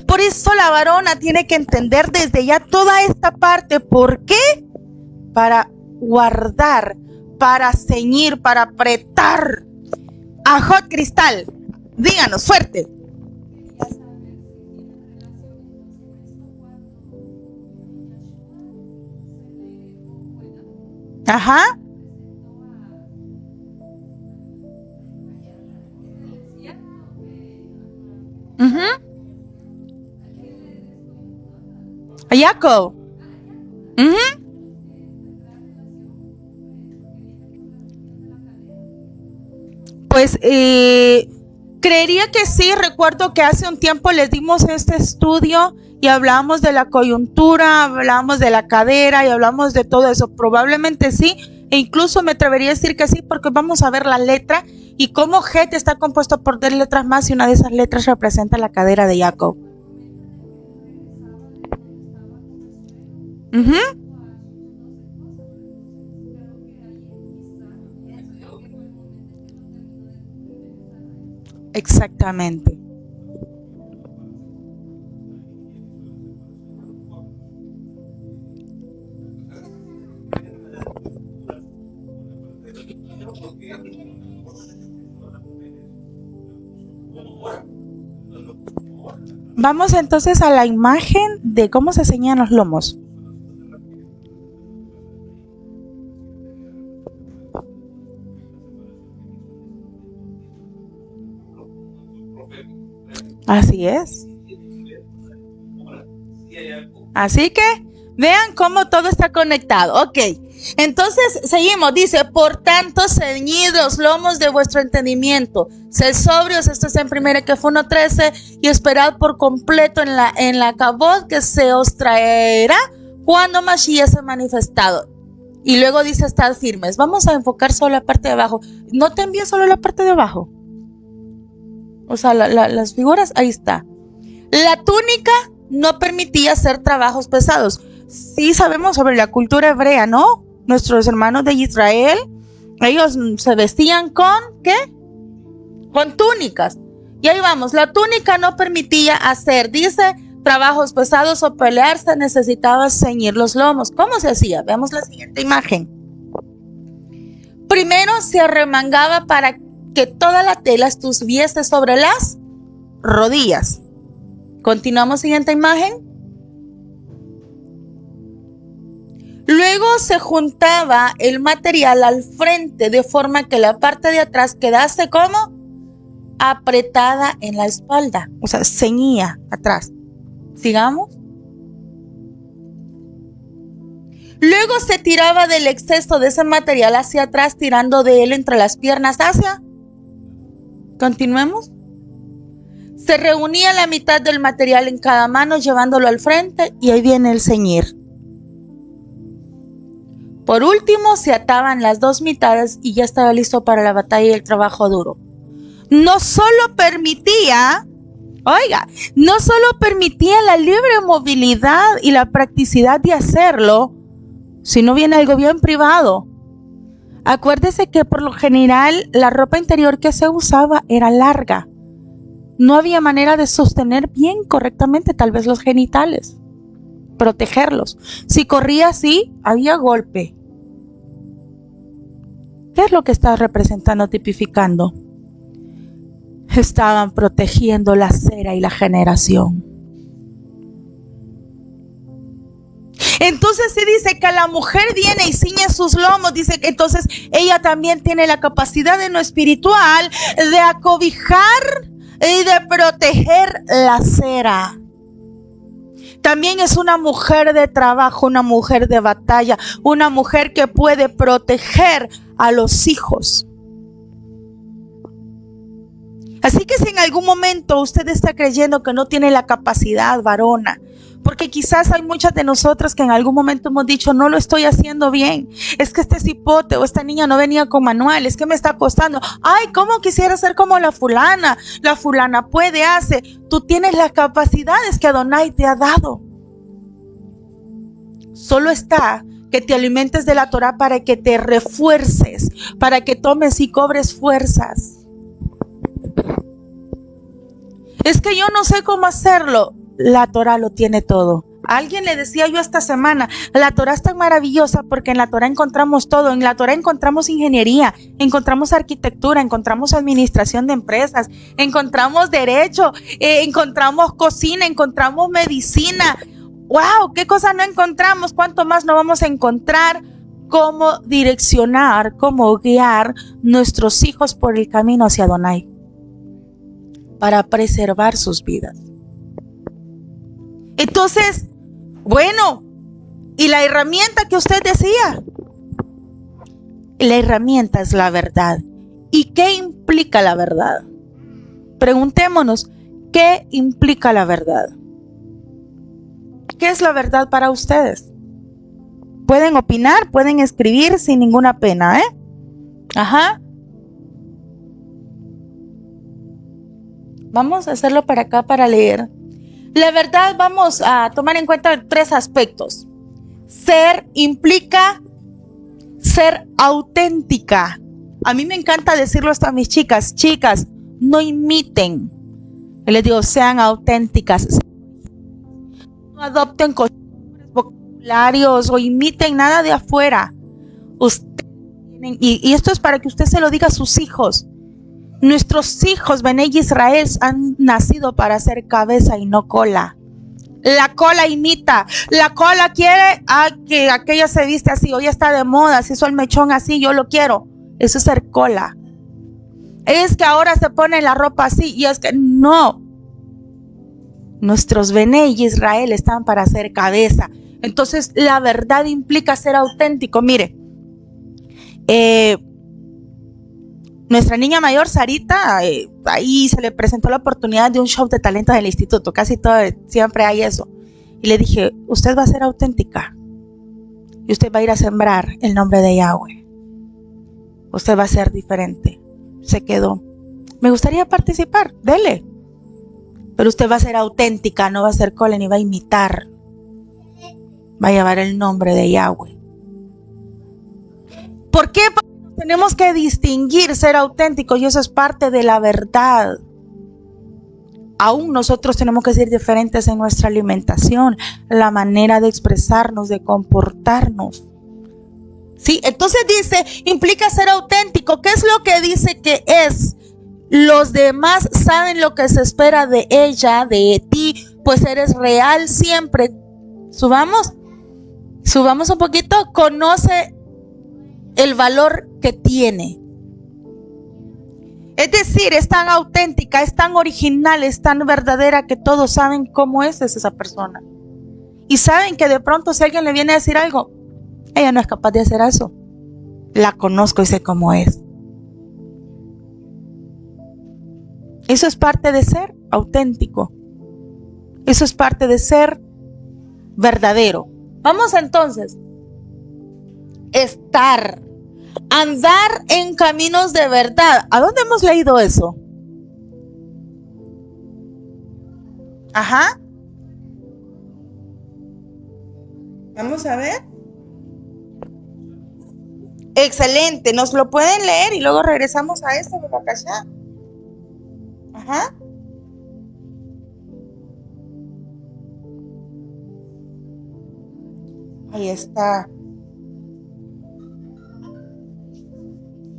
S2: Por eso la varona tiene que entender desde ya toda esta parte. ¿Por qué? Para guardar, para ceñir, para apretar. Ajot Cristal, díganos fuerte. Ajá. Uh-huh. A Jacob. Uh-huh. Pues creería que sí. Recuerdo que hace un tiempo les dimos este estudio y hablamos de la coyuntura, hablamos de la cadera y hablamos de todo eso. Probablemente sí, e incluso me atrevería a decir que sí, porque vamos a ver la letra y cómo Het está compuesto por 10 letras más y una de esas letras representa la cadera de Jacob. Uh-huh. Exactamente. Vamos entonces a la imagen de cómo se ceñían los lomos. Así es. Así que vean cómo todo está conectado. Ok, entonces seguimos. Dice, por tanto, ceñid los lomos de vuestro entendimiento. Sed sobrios, esto está en 1 Kefas 1:13, y esperad por completo en la cabot que se os traerá cuando Mashiach sea manifestado. Y luego dice, estad firmes. Vamos a enfocar solo la parte de abajo. No te envíe solo la parte de abajo. O sea, las figuras, ahí está. La túnica no permitía hacer trabajos pesados. Sí sabemos sobre la cultura hebrea, ¿no? Nuestros hermanos de Israel, ellos se vestían con, ¿qué? Con túnicas. Y ahí vamos, la túnica no permitía hacer, dice, trabajos pesados o pelearse, necesitaba ceñir los lomos. ¿Cómo se hacía? Veamos la siguiente imagen. Primero se arremangaba para que toda la tela estuviese sobre las rodillas. Continuamos, siguiente imagen. Luego se juntaba el material al frente de forma que la parte de atrás quedase como apretada en la espalda, o sea, ceñía atrás. Sigamos. Luego se tiraba del exceso de ese material hacia atrás, tirando de él entre las piernas hacia. Continuemos. Se reunía la mitad del material en cada mano, llevándolo al frente, y ahí viene el ceñir. Por último, se ataban las dos mitades y ya estaba listo para la batalla y el trabajo duro. No solo permitía la libre movilidad y la practicidad de hacerlo, sino bien algo bien privado. Acuérdese que por lo general la ropa interior que se usaba era larga. No había manera de sostener bien correctamente tal vez los genitales, protegerlos. Si corría así, había golpe. ¿Qué es lo que está representando, tipificando? Estaban protegiendo la cera y la generación. Entonces se dice que la mujer viene y ciñe sus lomos, dice que entonces ella también tiene la capacidad en lo espiritual de acobijar y de proteger la cera. También es una mujer de trabajo, una mujer de batalla, una mujer que puede proteger a los hijos. Así que si en algún momento usted está creyendo que no tiene la capacidad, varona, porque quizás hay muchas de nosotras que en algún momento hemos dicho, no lo estoy haciendo bien, es que este cipote o esta niña no venía con manual, es que me está costando, ay, cómo quisiera ser como la fulana puede, hace, tú tienes las capacidades que Adonai te ha dado. Solo está que te alimentes de la Torah para que te refuerces, para que tomes y cobres fuerzas. Es que yo no sé cómo hacerlo. La Torah lo tiene todo. A alguien le decía yo esta semana, la Torah es tan maravillosa porque en la Torah encontramos todo. En la Torah encontramos ingeniería, encontramos arquitectura, encontramos administración de empresas, encontramos derecho, encontramos cocina, encontramos medicina. ¡Wow! ¿Qué cosa no encontramos? ¿Cuánto más no vamos a encontrar? Cómo direccionar, cómo guiar nuestros hijos por el camino hacia Adonai para preservar sus vidas. Entonces, bueno, ¿y la herramienta que usted decía? La herramienta es la verdad. ¿Y qué implica la verdad? Preguntémonos, ¿qué implica la verdad? ¿Qué es la verdad para ustedes? Pueden opinar, pueden escribir sin ninguna pena, ¿eh? Ajá. Vamos a hacerlo para acá para leer. La verdad, vamos a tomar en cuenta 3 aspectos. Ser implica ser auténtica. A mí me encanta decirlo hasta a mis chicas. Chicas, no imiten. Yo les digo, sean auténticas. No adopten costumbres, vocabularios o imiten nada de afuera. Ustedes y esto es para que usted se lo diga a sus hijos. Nuestros hijos, Benei Israel, han nacido para ser cabeza y no cola. La cola imita, la cola quiere que aquella se viste así, hoy está de moda, si hizo el mechón así, yo lo quiero. Eso es ser cola. Es que ahora se pone la ropa así, y es que no. Nuestros Benei Israel están para ser cabeza. Entonces la verdad implica ser auténtico. Mire, nuestra niña mayor, Sarita, ahí se le presentó la oportunidad de un show de talentos del instituto. Casi todo, siempre hay eso. Y le dije, usted va a ser auténtica. Y usted va a ir a sembrar el nombre de Yahweh. Usted va a ser diferente. Se quedó. Me gustaría participar, dele. Pero usted va a ser auténtica, no va a ser cola ni va a imitar. Va a llevar el nombre de Yahweh. ¿Por qué? Tenemos que distinguir, ser auténticos, y eso es parte de la verdad. Aún nosotros tenemos que ser diferentes en nuestra alimentación, la manera de expresarnos, de comportarnos. ¿Sí? Entonces dice, implica ser auténtico. ¿Qué es lo que dice que es? Los demás saben lo que se espera de ella, de ti, pues eres real siempre. Subamos un poquito. Conoce el valor que tiene. Es decir, es tan auténtica, es tan original, es tan verdadera que todos saben cómo es esa persona. Y saben que de pronto si alguien le viene a decir algo, ella no es capaz de hacer eso. La conozco y sé cómo es. Eso es parte de ser auténtico. Eso es parte de ser verdadero. Vamos entonces. Estar. Andar en caminos de verdad. ¿A dónde hemos leído eso? Ajá. Vamos a ver. Excelente. Nos lo pueden leer y luego regresamos a esto, Bebacashá. Ajá. Ahí está.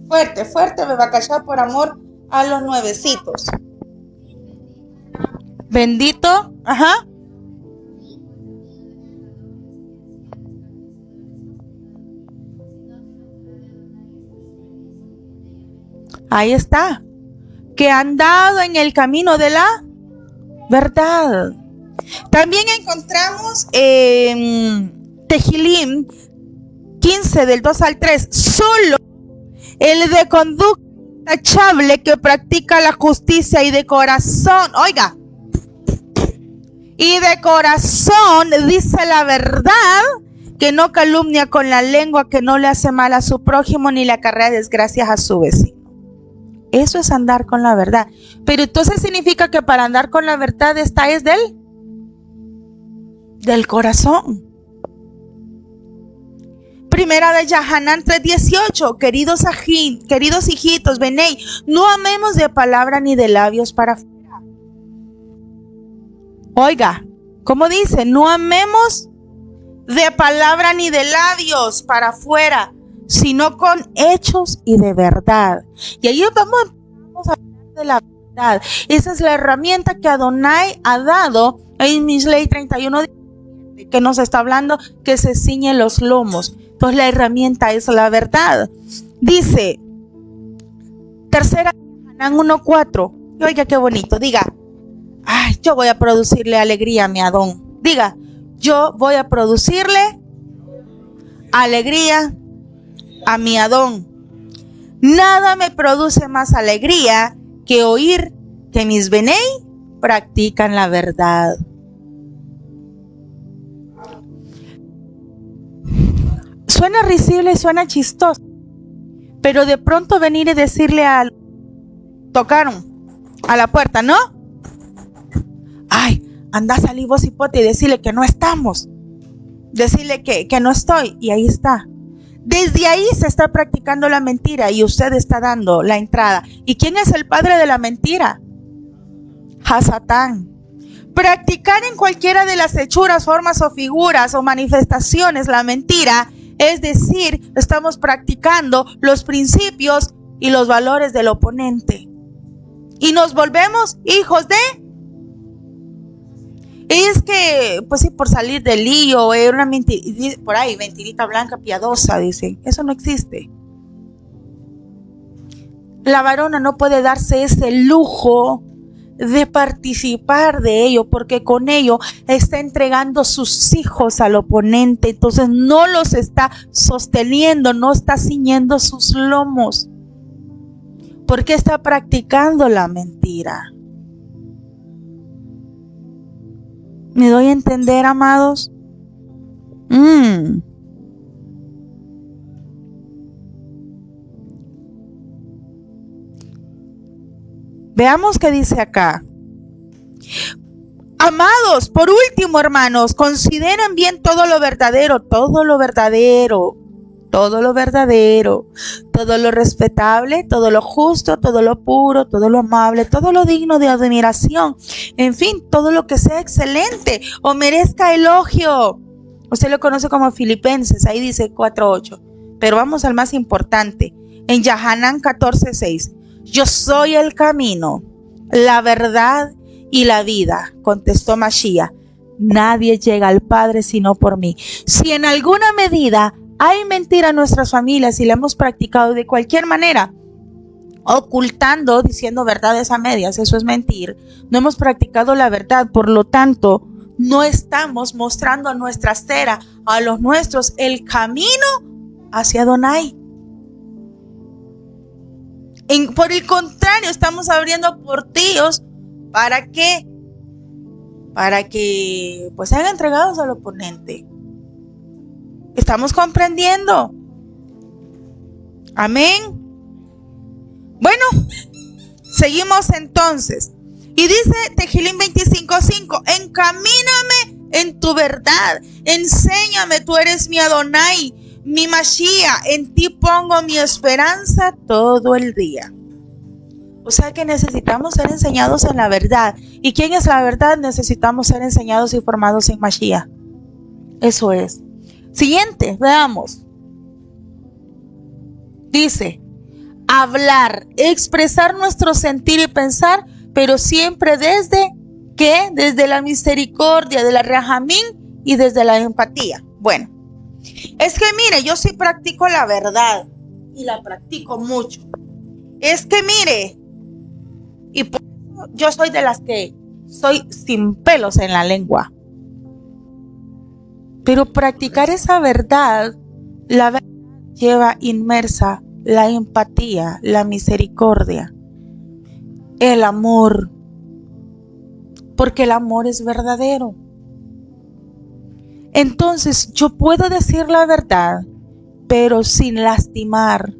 S2: Fuerte, fuerte, Bebacashá, por amor a los nuevecitos. Bendito. Ajá. Ahí está. Que han dado en el camino de la verdad. También encontramos Tehilim 15 del 2 al 3. Solo el de conducta intachable que practica la justicia y de corazón, oiga, y de corazón dice la verdad, que no calumnia con la lengua, que no le hace mal a su prójimo ni le acarrea desgracias a su vecino. Eso es andar con la verdad. Pero entonces significa que para andar con la verdad esta es del corazón. Primera de Yahanán 3:18. Queridos hijitos, Benei, no amemos de palabra ni de labios para afuera. Oiga, ¿cómo dice? No amemos de palabra ni de labios para afuera, sino con hechos y de verdad. Y ahí vamos a hablar de la verdad. Esa es la herramienta que Adonai ha dado en Misley 31, que nos está hablando que se ciñen los lomos. Entonces la herramienta es la verdad. Dice, tercera Hanan 1:4. Oiga qué bonito, diga, ay, yo voy a producirle alegría a mi Adón. Diga, yo voy a producirle alegría a mi Adón. Nada me produce más alegría que oír que mis Benei practican la verdad. Suena risible, suena chistoso, pero de pronto venir y decirle tocaron a la puerta, ¿no? Ay, anda a salir vos hipote y decirle que no estamos, decirle que no estoy, y ahí está. Desde ahí se está practicando la mentira y usted está dando la entrada. ¿Y quién es el padre de la mentira? Hasatán. Practicar en cualquiera de las hechuras, formas o figuras o manifestaciones la mentira Es decir, estamos practicando los principios y los valores del oponente. Y nos volvemos hijos de... Es que, pues sí, por salir del lío, era una mentira, por ahí, mentirita blanca piadosa, dicen. Eso no existe. La varona no puede darse ese lujo de participar de ello, porque con ello está entregando sus hijos al oponente. Entonces no los está sosteniendo, no está ciñendo sus lomos, porque está practicando la mentira. ¿Me doy a entender, amados? Veamos qué dice acá. Amados, por último, hermanos, consideren bien todo lo verdadero, todo lo verdadero, todo lo verdadero, todo lo respetable, todo lo justo, todo lo puro, todo lo amable, todo lo digno de admiración, en fin, todo lo que sea excelente o merezca elogio. Usted lo conoce como Filipenses, ahí dice 4:8, pero vamos al más importante, en Yahanán 14:6. Yo soy el camino, la verdad y la vida, contestó Mashiach. Nadie llega al Padre sino por mí. Si en alguna medida hay mentira en nuestras familias y la hemos practicado de cualquier manera, ocultando, diciendo verdades a medias, eso es mentir. No hemos practicado la verdad, por lo tanto, no estamos mostrando a nuestra cera, a los nuestros, el camino hacia Adonai. Por el contrario, estamos abriendo portillos para que pues sean entregados al oponente. ¿Estamos comprendiendo? Amén. Bueno, seguimos entonces. Y dice Tehillim 25:5, encamíname en tu verdad, enséñame, tú eres mi Adonai, mi Mashiach, en ti pongo mi esperanza todo el día. O sea que necesitamos ser enseñados en la verdad. ¿Y quién es la verdad? Necesitamos ser enseñados y formados en Mashiach. Eso es. Siguiente, veamos. Dice, hablar, expresar nuestro sentir y pensar, pero siempre desde, ¿qué? Desde la misericordia, de la rahamín y desde la empatía. Bueno, es que mire, yo sí practico la verdad y la practico mucho. Es que mire, y por eso yo soy de las que soy sin pelos en la lengua. Pero practicar esa verdad, la verdad lleva inmersa la empatía, la misericordia, el amor, porque el amor es verdadero. Entonces yo puedo decir la verdad, pero sin lastimar,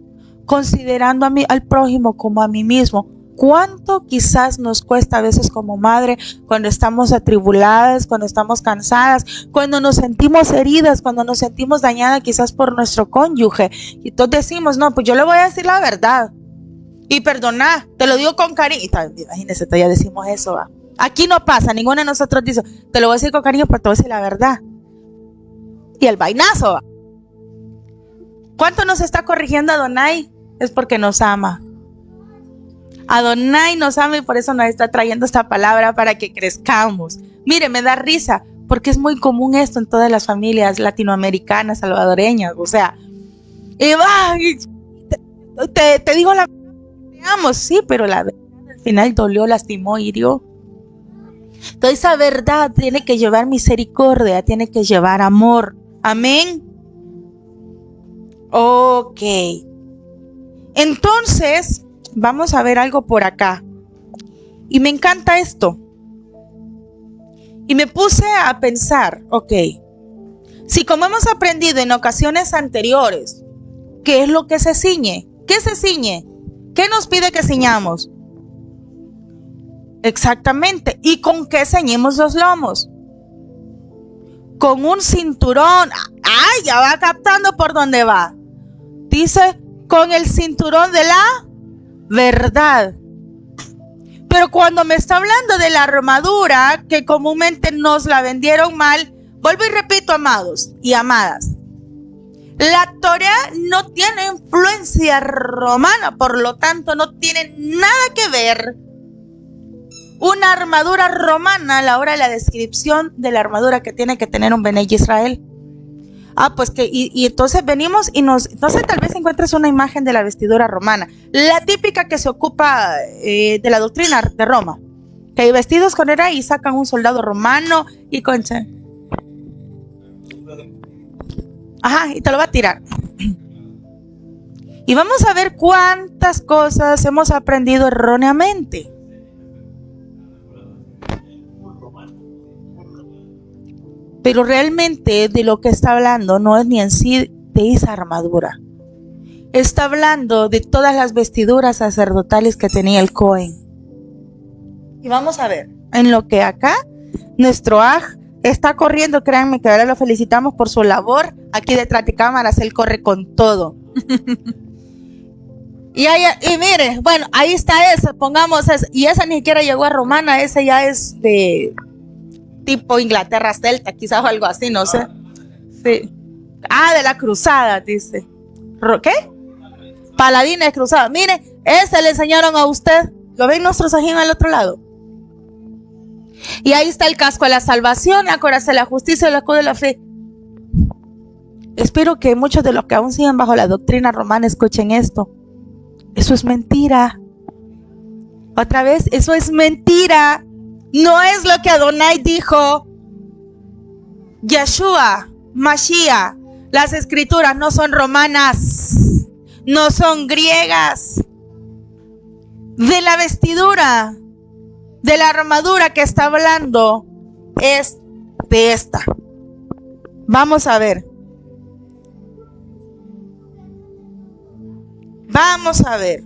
S2: considerando al prójimo como a mí mismo. ¿Cuánto quizás nos cuesta a veces como madre cuando estamos atribuladas, cuando estamos cansadas, cuando nos sentimos heridas, cuando nos sentimos dañadas quizás por nuestro cónyuge? Y entonces decimos, no, pues yo le voy a decir la verdad. Y perdona, te lo digo con cariño. Imagínense, todavía decimos eso, ¿va? Aquí no pasa, ninguno de nosotros dice, te lo voy a decir con cariño, pero te voy a decir la verdad. Y el vainazo, ¿va? ¿Cuánto nos está corrigiendo Adonai? Es porque nos ama. Adonai nos ama y por eso nos está trayendo esta palabra para que crezcamos. Mire, me da risa porque es muy común esto en todas las familias latinoamericanas, salvadoreñas. O sea, te digo la verdad, te amo, sí, pero la verdad al final dolió, lastimó, hirió. Toda esa verdad tiene que llevar misericordia, tiene que llevar amor. Amén. Ok. Entonces, vamos a ver algo por acá. Y me encanta esto. Y me puse a pensar, ok, si como hemos aprendido en ocasiones anteriores, ¿qué es lo que se ciñe? ¿Qué se ciñe? ¿Qué nos pide que ciñamos? Exactamente. ¿Y con qué ceñimos los lomos? Con un cinturón. ¡Ay! Ya va captando por dónde va. Dice, con el cinturón de la verdad. Pero cuando me está hablando de la armadura, que comúnmente nos la vendieron mal, vuelvo y repito, amados y amadas, La Torá no tiene influencia romana, por lo tanto no tiene nada que ver una armadura romana a la hora de la descripción de la armadura que tiene que tener un Bnei Israel. Pues que, y entonces venimos y entonces tal vez encuentres una imagen de la vestidura romana, la típica que se ocupa de la doctrina de Roma, que hay vestidos con era y sacan un soldado romano y con... Ajá, y te lo va a tirar. Y vamos a ver cuántas cosas hemos aprendido erróneamente. Pero realmente de lo que está hablando no es ni en sí de esa armadura. Está hablando de todas las vestiduras sacerdotales que tenía el Cohen. Y vamos a ver, en lo que acá nuestro Aj está corriendo, créanme que ahora lo felicitamos por su labor aquí detrás de cámaras, él corre con todo. y mire, bueno, ahí está esa, pongamos esa, y esa ni siquiera llegó a romana, esa ya es de tipo Inglaterra celta, quizás o algo así, no sé. Sí. De la cruzada, dice. ¿Qué? Paladina de cruzada. Mire, ese le enseñaron a usted. ¿Lo ven nuestros ajín al otro lado? Y ahí está el casco de la salvación, la coraza de la justicia, el escudo de la fe. Espero que muchos de los que aún siguen bajo la doctrina romana escuchen esto. Eso es mentira. Otra vez, eso es mentira. No es lo que Adonai dijo. Yeshua, Mashiach, las escrituras no son romanas, no son griegas. De la vestidura, de la armadura que está hablando, es de esta. Vamos a ver. Vamos a ver.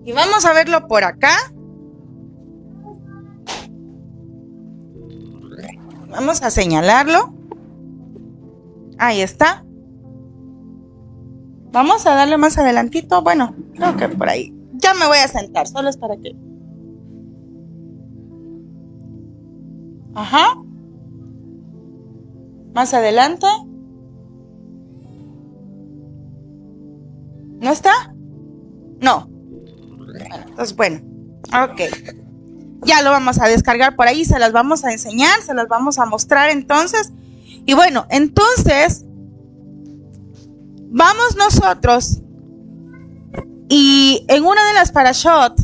S2: Y vamos a verlo por acá. Vamos a señalarlo. Ahí está. Vamos a darle más adelantito. Bueno, creo que por ahí. Ya me voy a sentar, solo es para que... Ajá. Más adelante. ¿No está? No. Bueno, entonces, bueno, ok. Ya lo vamos a descargar por ahí, se las vamos a enseñar, se las vamos a mostrar entonces. Y bueno, entonces, vamos nosotros y en una de las parashot,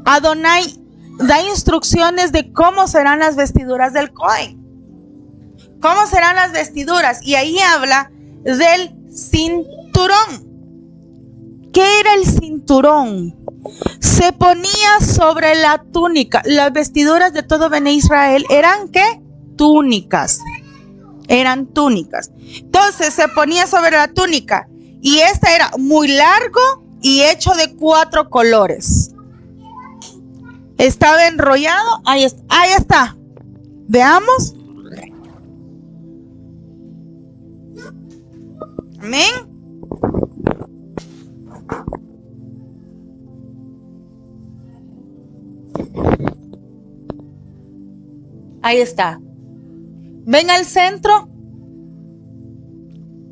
S2: Adonai da instrucciones de cómo serán las vestiduras del Cohen. ¿Cómo serán las vestiduras? Y ahí habla del cinturón. ¿Qué era el cinturón? Se ponía sobre la túnica. Las vestiduras de todo Bene Israel eran ¿qué? Túnicas. Eran túnicas. Entonces se ponía sobre la túnica. Y esta era muy largo y hecho de 4 colores. Estaba enrollado. Ahí está. Veamos. Amén. Ahí está. Ven al centro.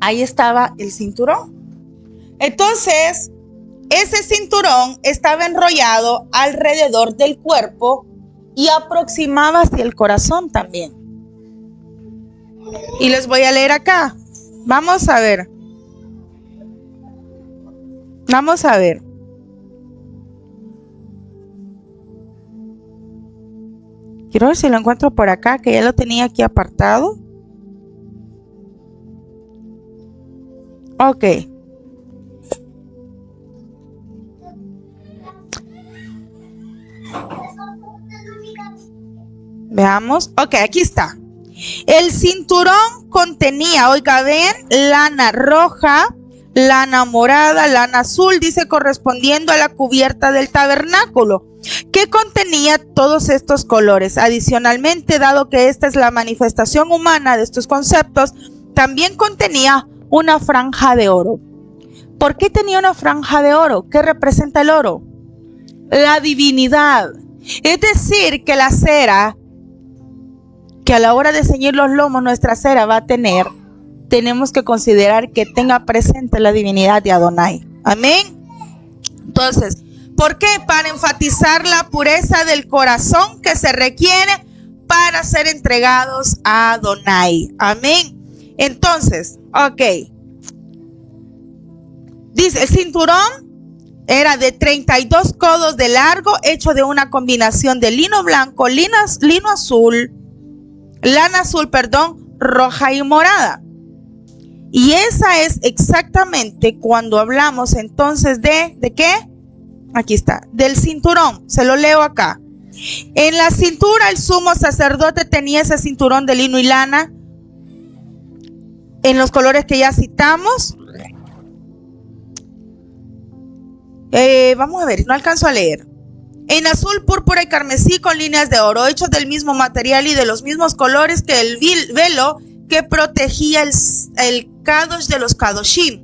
S2: Ahí estaba el cinturón. Entonces, ese cinturón estaba enrollado alrededor del cuerpo y aproximaba hacia el corazón también. Y les voy a leer acá. Vamos a ver. Vamos a ver. Quiero ver si lo encuentro por acá, que ya lo tenía aquí apartado. Ok. Veamos. Ok, aquí está. El cinturón contenía, oiga, ven, lana roja, lana morada, lana azul, dice, correspondiendo a la cubierta del tabernáculo, que contenía todos estos colores. Adicionalmente, dado que esta es la manifestación humana de estos conceptos, también contenía una franja de oro. ¿Por qué tenía una franja de oro? ¿Qué representa el oro? la divinidad. Es decir, que la cera, que a la hora de ceñir los lomos nuestra cera va a tener, tenemos que considerar que tenga presente la divinidad de Adonai. Amén. Entonces, ¿por qué? Para enfatizar la pureza del corazón que se requiere para ser entregados a Adonai. Amén. Entonces, ok. Dice, el cinturón era de 32 codos de largo, hecho de una combinación de lino blanco, lana azul, roja y morada. Y esa es exactamente cuando hablamos entonces ¿de qué? Aquí está, del cinturón. Se lo leo acá. En la cintura el sumo sacerdote tenía ese cinturón de lino y lana en los colores que ya citamos. Vamos a ver, no alcanzo a leer. En azul, púrpura y carmesí con líneas de oro, hechos del mismo material y de los mismos colores que el velo que protegía el kadosh de los kadoshim.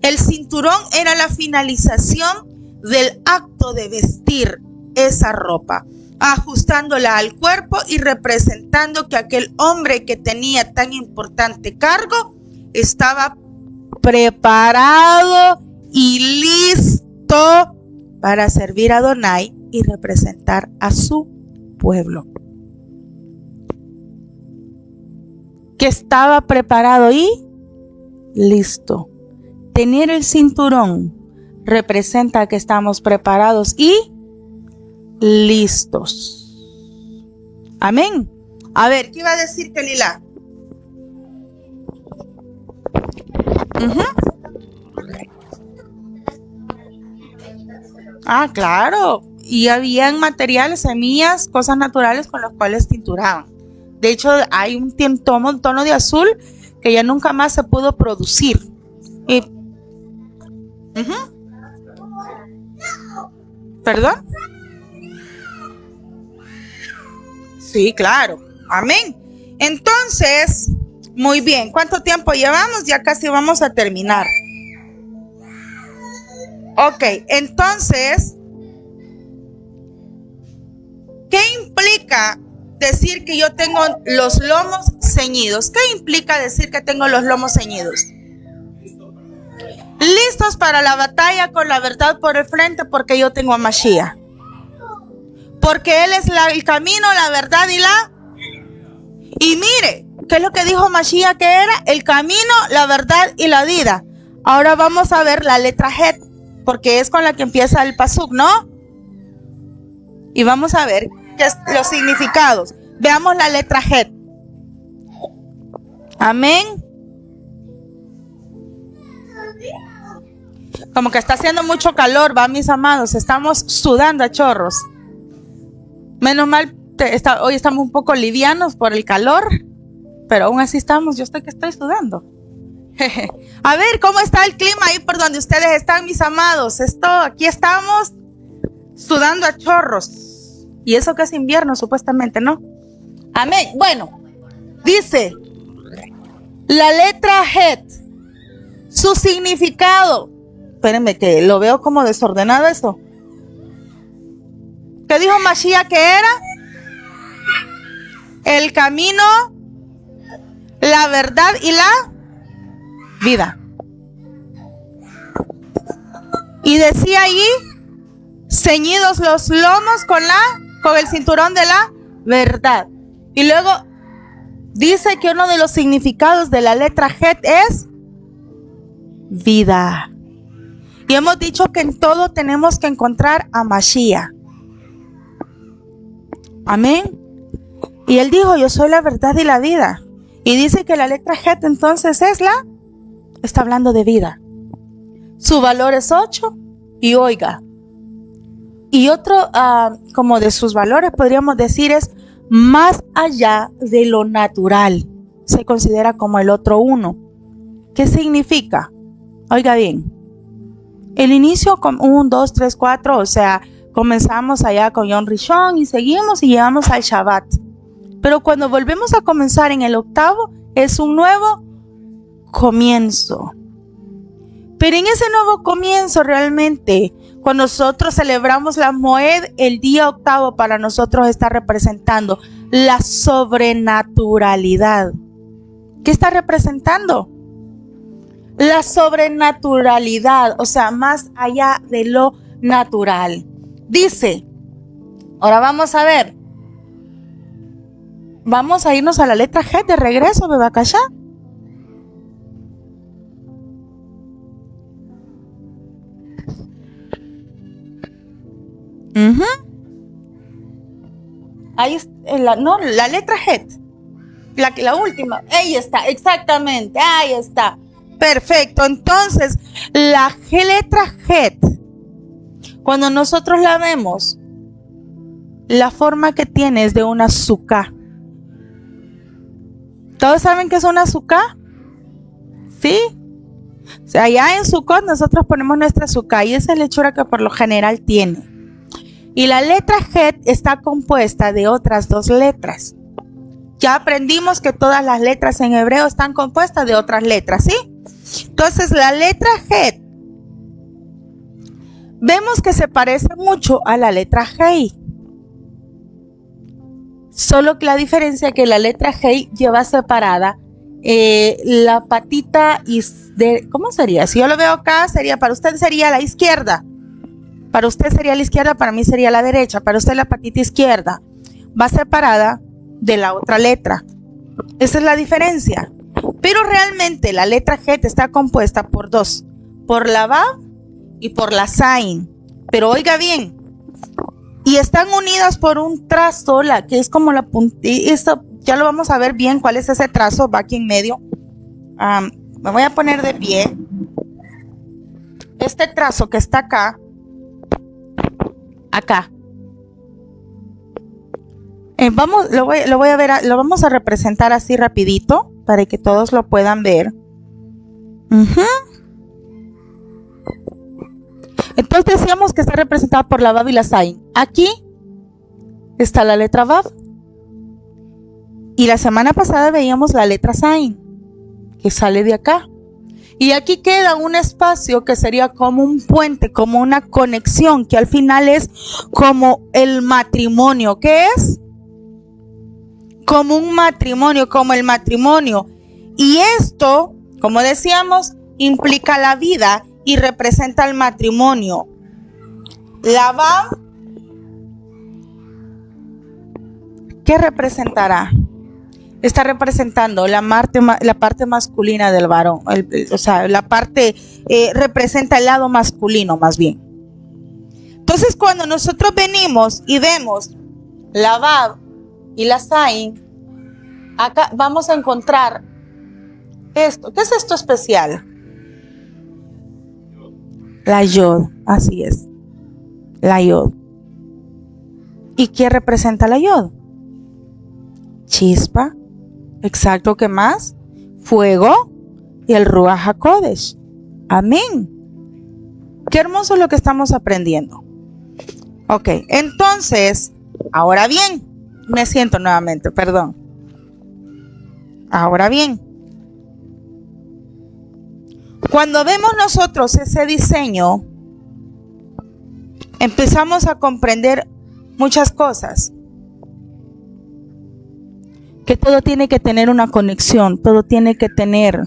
S2: El cinturón era la finalización del acto de vestir esa ropa, ajustándola al cuerpo y representando que aquel hombre que tenía tan importante cargo estaba preparado y listo para servir a Adonai y representar a su pueblo. Que estaba preparado y listo. Tener el cinturón representa que estamos preparados y listos. Amén. A ver, ¿qué iba a decir Kelila? Ah, claro. Y habían materiales, semillas, cosas naturales con los cuales tinturaban. De hecho, hay un tono de azul que ya nunca más se pudo producir. ¿Perdón? Sí, claro. Amén. Entonces, muy bien. ¿Cuánto tiempo llevamos? Ya casi vamos a terminar. Ok, entonces, ¿qué implica decir que yo tengo los lomos ceñidos? ¿Qué implica decir que tengo los lomos ceñidos? Listos para la batalla con la verdad por el frente, porque yo tengo a Mashiach. Porque Él es el camino, la verdad y la... Y mire, ¿qué es lo que dijo Mashiach que era? El camino, la verdad y la vida. Ahora vamos a ver la letra Het, porque es con la que empieza el pasuk, ¿no? Y vamos a ver los significados. Veamos la letra Het. Amén. Como que está haciendo mucho calor, va, mis amados. Estamos sudando a chorros. Menos mal, hoy estamos un poco livianos por el calor, pero aún así estamos, yo estoy sudando. A ver, ¿cómo está el clima ahí por donde ustedes están, mis amados? Aquí estamos sudando a chorros. Y eso que es invierno, supuestamente, ¿no? Amén. Bueno, dice la letra Het, su significado. Espérenme que lo veo como desordenado eso. ¿Qué dijo Mashiach que era? El camino, la verdad y la vida. Y decía allí, ceñidos los lomos con el cinturón de la verdad. Y luego dice que uno de los significados de la letra Het es vida. Y hemos dicho que en todo tenemos que encontrar a Mashiach. Amén. Y él dijo, yo soy la verdad y la vida. Y dice que la letra Het entonces está hablando de vida. Su valor es 8 y oiga. Y otro como de sus valores podríamos decir es más allá de lo natural. Se considera como el otro 1. ¿Qué significa? Oiga bien. El inicio con 1, 2, 3, 4, o sea, comenzamos allá con Yom Rishon y seguimos y llegamos al Shabbat. Pero cuando volvemos a comenzar en el 8º, es un nuevo comienzo. Pero en ese nuevo comienzo realmente Cuando nosotros celebramos la Moed, el día octavo para nosotros está representando la sobrenaturalidad. ¿Qué está representando? La sobrenaturalidad, o sea, más allá de lo natural. Dice, ahora vamos a ver. Vamos a irnos a la letra G de regreso, Bebacayá. Ahí está, la letra G. La última. Ahí está, exactamente. Ahí está. Perfecto. Entonces, la letra G, cuando nosotros la vemos, la forma que tiene es de una suká. ¿Todos saben qué es una suká? ¿Sí? O sea, allá en Sukkot nosotros ponemos nuestra suká y esa es la hechura que por lo general tiene. Y la letra G está compuesta de otras dos letras. Ya aprendimos que todas las letras en hebreo están compuestas de otras letras, ¿sí? Entonces la letra G, vemos que se parece mucho a la letra G. Solo que la diferencia es que la letra G lleva separada la patita ¿cómo sería? Si yo lo veo acá, sería, para usted sería la izquierda. Para usted sería la izquierda, para mí sería la derecha. Para usted la patita izquierda va separada de la otra letra. Esa es la diferencia. Pero realmente la letra G está compuesta por dos. Por la Vav y por la Zain. Pero oiga bien. Y están unidas por un trazo, que es como la puntilla. Esto ya lo vamos a ver bien cuál es ese trazo. Va aquí en medio. Me voy a poner de pie. Este trazo que está acá. Acá. Lo vamos a representar así rapidito para que todos lo puedan ver. Entonces decíamos que está representada por la Vav y la Zain. Aquí está la letra Vav. Y la semana pasada veíamos la letra Zain, que sale de acá. Y aquí queda un espacio que sería como un puente, como una conexión, que al final es como el matrimonio. ¿Qué es? Como un matrimonio, como el matrimonio. Y esto, como decíamos, implica la vida y representa el matrimonio. La Vav, ¿qué representará? Está representando la parte masculina del varón, o sea, la parte representa el lado masculino más bien. Entonces, cuando nosotros venimos y vemos la Vav y la Zain, acá vamos a encontrar esto. ¿Qué es esto especial? La Yod, así es, la Yod. ¿Y qué representa la Yod? Chispa. Exacto, ¿qué más? Fuego y el Ruach HaKodesh. Amén. Qué hermoso lo que estamos aprendiendo. Ok, entonces, ahora bien, me siento nuevamente, perdón. Ahora bien, cuando vemos nosotros ese diseño, empezamos a comprender muchas cosas. Que todo tiene que tener una conexión, todo tiene que tener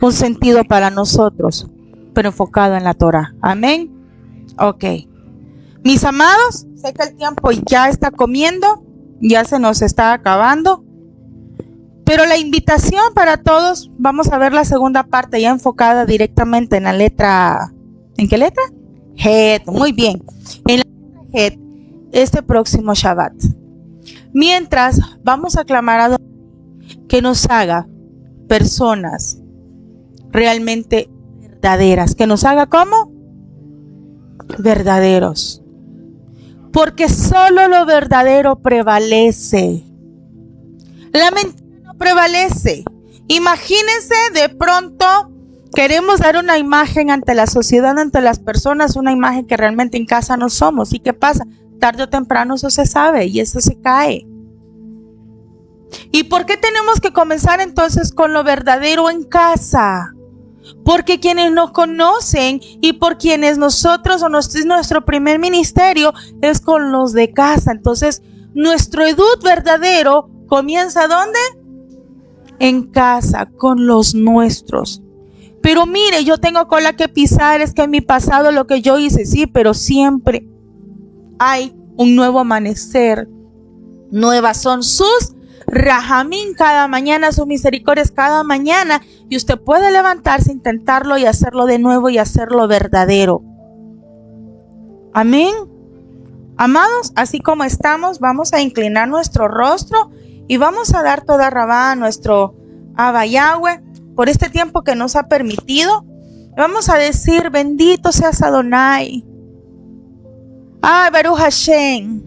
S2: un sentido para nosotros, pero enfocado en la Torah. Amén. Ok. Mis amados, sé que el tiempo ya está comiendo, ya se nos está acabando, pero la invitación para todos, vamos a ver la segunda parte ya enfocada directamente en la letra, ¿en qué letra? Het, muy bien. En la letra Het, este próximo Shabbat. Mientras vamos a clamar a Dios que nos haga personas realmente verdaderas, que nos haga ¿cómo? Verdaderos. Porque solo lo verdadero prevalece. La mentira no prevalece. Imagínense, de pronto queremos dar una imagen ante la sociedad, ante las personas, una imagen que realmente en casa no somos. ¿Y qué pasa? Tarde o temprano eso se sabe y eso se cae. ¿Y por qué tenemos que comenzar entonces con lo verdadero en casa? porque quienes nos conocen y por quienes nosotros nuestro primer ministerio es con los de casa. Entonces, nuestro edut verdadero comienza ¿dónde? En casa, con los nuestros. Pero mire, yo tengo cola que pisar, es que en mi pasado lo que yo hice, sí, pero siempre hay un nuevo amanecer. Nuevas son sus Rahamín cada mañana, sus misericordias cada mañana. Y usted puede levantarse, intentarlo y hacerlo de nuevo y hacerlo verdadero. Amén. Amados, así como estamos, vamos a inclinar nuestro rostro y vamos a dar toda rabá a nuestro Abba Yahweh por este tiempo que nos ha permitido. Vamos a decir, bendito seas Adonai. Ay, Baruch Hashem.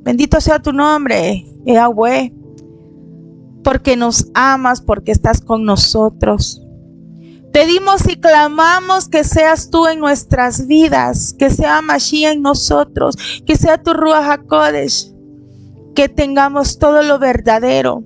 S2: Bendito sea tu nombre, Yahweh. Porque nos amas, porque estás con nosotros. Pedimos y clamamos que seas tú en nuestras vidas, que sea Mashiach en nosotros, que sea tu Ruach HaKodesh, que tengamos todo lo verdadero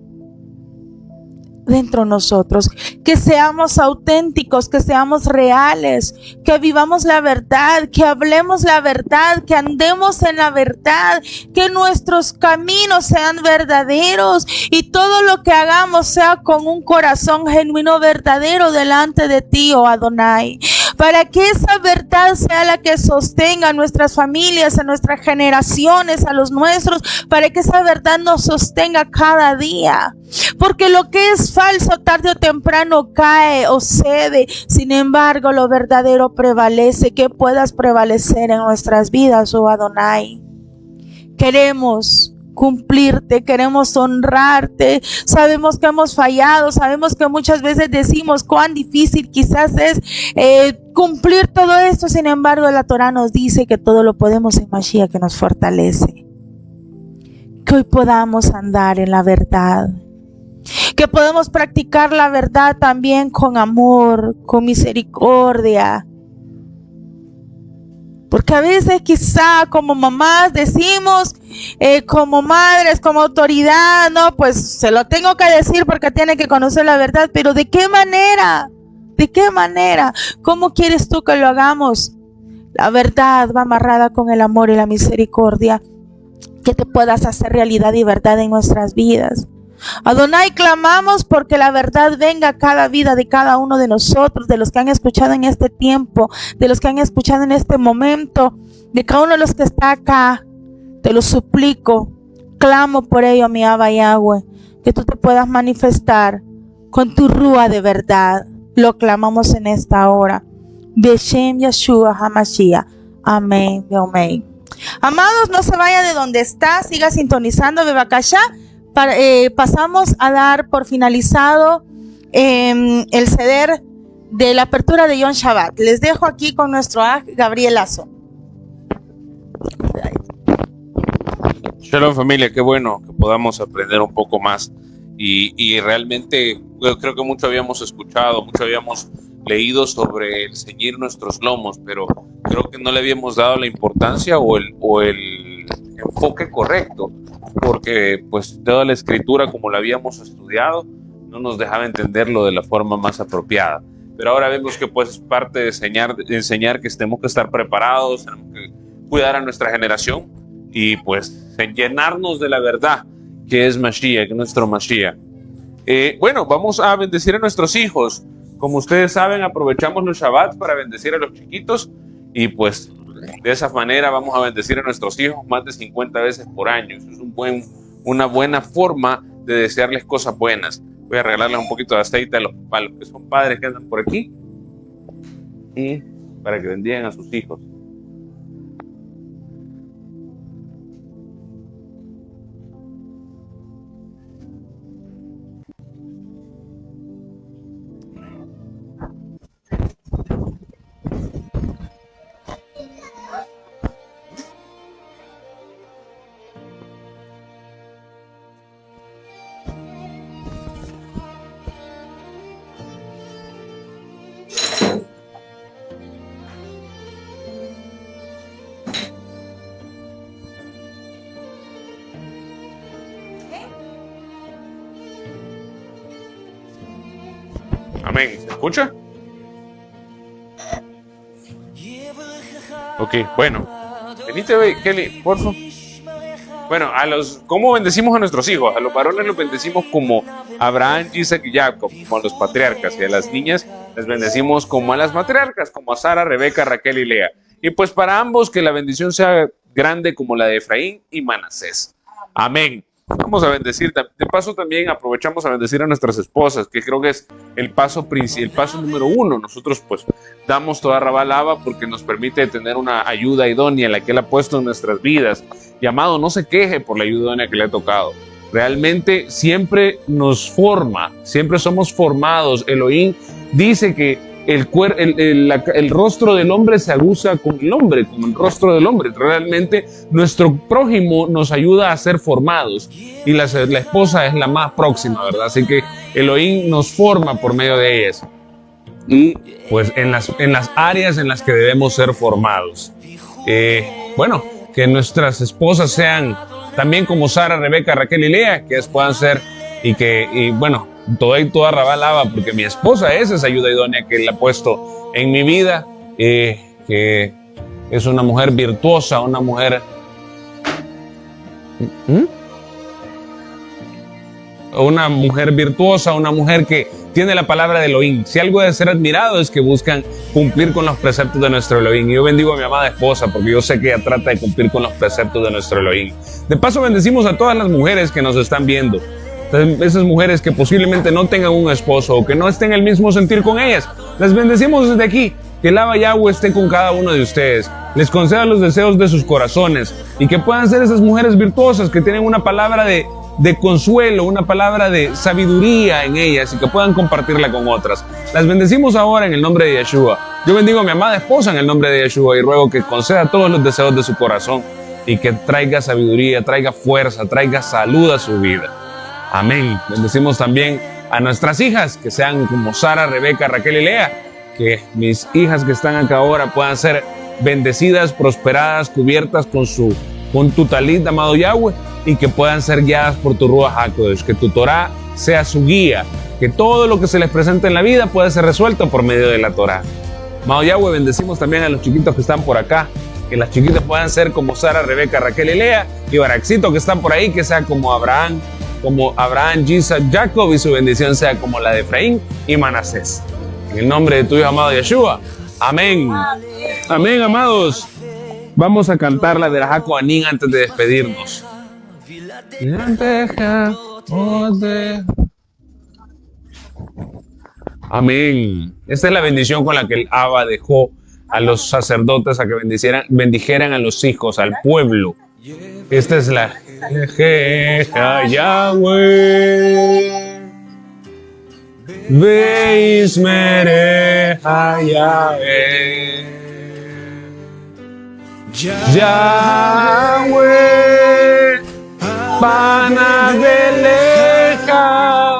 S2: dentro de nosotros, que seamos auténticos, que seamos reales, que vivamos la verdad, que hablemos la verdad, que andemos en la verdad, que nuestros caminos sean verdaderos y todo lo que hagamos sea con un corazón genuino verdadero delante de ti, oh Adonai, para que esa verdad sea la que sostenga a nuestras familias, a nuestras generaciones, a los nuestros, para que esa verdad nos sostenga cada día. Porque lo que es falso tarde o temprano cae o cede. Sin embargo, lo verdadero prevalece. Que puedas prevalecer en nuestras vidas, oh Adonai. Queremos cumplirte, queremos honrarte. Sabemos que hemos fallado, sabemos que muchas veces decimos cuán difícil quizás es cumplir todo esto. Sin embargo, la Torah nos dice que todo lo podemos en Mashiach, que nos fortalece. Que hoy podamos andar en la verdad. Que podemos practicar la verdad también con amor, con misericordia. Porque a veces quizá como mamás decimos, como madres, como autoridad, no, pues se lo tengo que decir porque tiene que conocer la verdad. Pero ¿de qué manera? ¿De qué manera? ¿Cómo quieres tú que lo hagamos? La verdad va amarrada con el amor y la misericordia. Que te puedas hacer realidad y verdad en nuestras vidas. Adonai, clamamos porque la verdad venga a cada vida de cada uno de nosotros, de los que han escuchado en este tiempo, de los que han escuchado en este momento, de cada uno de los que está acá. Te lo suplico, clamo por ello, mi Abba Yahweh, que tú te puedas manifestar con tu rúa de verdad. Lo clamamos en esta hora. Beshem Yeshua HaMashiach. Amén y amén. Amados, no se vaya de donde está, siga sintonizando Bebakashá. Pasamos a dar por finalizado el ceder de la apertura de Yom Shabbat. Les dejo aquí con nuestro Gabriel Lazo.
S1: Shalom familia, qué bueno que podamos aprender un poco más y realmente creo que mucho habíamos escuchado, mucho habíamos leído sobre el ceñir nuestros lomos, pero creo que no le habíamos dado la importancia o el enfoque correcto, porque pues toda la escritura como la habíamos estudiado no nos dejaba entenderlo de la forma más apropiada. Pero ahora vemos que pues es parte de enseñar que tenemos que estar preparados, tenemos que cuidar a nuestra generación y pues llenarnos de la verdad que es Mashiach, que es nuestro Mashiach. Bueno, vamos a bendecir a nuestros hijos. Como ustedes saben, aprovechamos los Shabbats para bendecir a los chiquitos y pues de esa manera vamos a bendecir a nuestros hijos más de 50 veces por año. Eso es una buena forma de desearles cosas buenas. Voy a regalarles un poquito de aceite a los que son padres que andan por aquí y para que bendigan a sus hijos. Amén. ¿Se escucha? Ok, bueno. Venite, Kelly, por favor. Bueno, ¿cómo bendecimos a nuestros hijos? A los varones los bendecimos como Abraham, Isaac y Jacob, como a los patriarcas. Y a las niñas les bendecimos como a las matriarcas, como a Sara, Rebeca, Raquel y Lea. Y pues para ambos que la bendición sea grande como la de Efraín y Manasés. Amén. Vamos a bendecir. De paso también aprovechamos a bendecir a nuestras esposas, que creo que es el paso número 1. Nosotros pues damos toda Rabalaba porque nos permite tener una ayuda idónea, la que Él ha puesto en nuestras vidas. Y amado, no se queje por la ayuda idónea que le ha tocado. Realmente siempre nos forma, siempre somos formados. Elohim dice que el rostro del hombre se aguza con el hombre, como el rostro del hombre. Realmente nuestro prójimo nos ayuda a ser formados y la esposa es la más próxima, ¿verdad? Así que Elohim nos forma por medio de ellas y pues en las áreas en las que debemos ser formados. Bueno, que nuestras esposas sean también como Sara, Rebeca, Raquel y Lea, que puedan ser y bueno, toda Rabalaba, porque mi esposa es esa ayuda idónea que Él ha puesto en mi vida, que es una mujer virtuosa, una mujer virtuosa, una mujer que tiene la palabra de Elohim. Si algo debe ser admirado es que buscan cumplir con los preceptos de nuestro Elohim. Y yo bendigo a mi amada esposa porque yo sé que ella trata de cumplir con los preceptos de nuestro Elohim. De paso bendecimos a todas las mujeres que nos están viendo. Esas mujeres que posiblemente no tengan un esposo o que no estén en el mismo sentir con ellas, las bendecimos desde aquí. Que el Abba Yahweh esté con cada uno de ustedes, les conceda los deseos de sus corazones y que puedan ser esas mujeres virtuosas que tienen una palabra de consuelo, una palabra de sabiduría en ellas y que puedan compartirla con otras. Las bendecimos ahora en el nombre de Yeshua. Yo bendigo a mi amada esposa en el nombre de Yeshua y ruego que conceda todos los deseos de su corazón y que traiga sabiduría, traiga fuerza, traiga salud a su vida. Amén. Bendecimos también a nuestras hijas, que sean como Sara, Rebeca, Raquel y Lea. Que mis hijas que están acá ahora puedan ser bendecidas, prosperadas, cubiertas con tu talit, amado Yahweh, y que puedan ser guiadas por tu Ruach HaKodesh. Que tu Torah sea su guía. Que todo lo que se les presenta en la vida pueda ser resuelto por medio de la Torah. Amado Yahweh, bendecimos también a los chiquitos que están por acá. Que las chiquitas puedan ser como Sara, Rebeca, Raquel y Lea. Y Baraxito que están por ahí, que sea como Abraham, Isaac, Jacob, y su bendición sea como la de Efraín y Manasés. En el nombre de tu Hijo amado Yeshua. Amén. Amén, amados. Vamos a cantar la de la Kohanim antes de despedirnos. Amén. Esta es la bendición con la que el Abba dejó a los sacerdotes a que bendijeran a los hijos, al pueblo. Esta es la Jeja Yahweh. Veismere Yahweh. Yahweh Panaveleja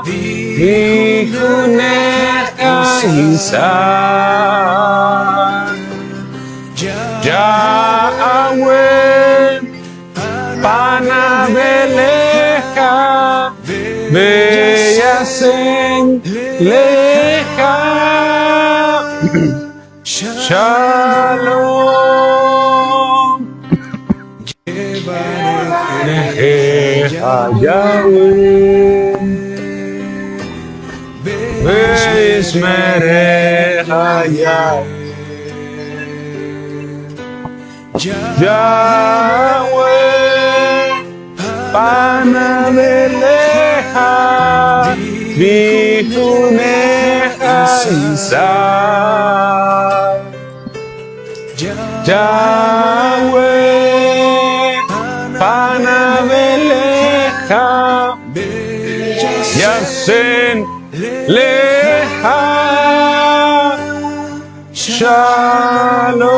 S1: Vihuneja Isaac. Yahweh Panaveleja Veyasen Leja. Shalom. Yevarecha Yahweh. Veismerecha Yahweh. Yahweh Panaveleja Vihuneja Isaac. Yahweh Panaveleja Yasen Leja. Shalom.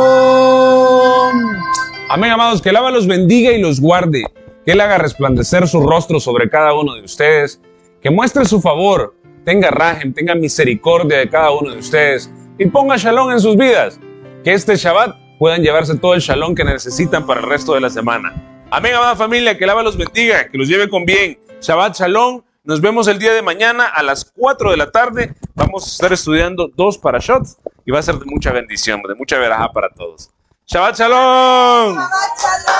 S1: Amén, amados. Que el Abba los bendiga y los guarde. Que Él haga resplandecer su rostro sobre cada uno de ustedes. Que muestre su favor. Tenga rajem, tenga misericordia de cada uno de ustedes. Y ponga shalom en sus vidas. Que este Shabbat puedan llevarse todo el shalom que necesitan para el resto de la semana. Amén, amada familia. Que el Abba los bendiga. Que los lleve con bien. Shabbat shalom. Nos vemos el día de mañana a las 4 de la tarde. Vamos a estar estudiando 2 parashot y va a ser de mucha bendición, de mucha verajá para todos. Shabbat Shalom.
S2: Shabbat Shalom.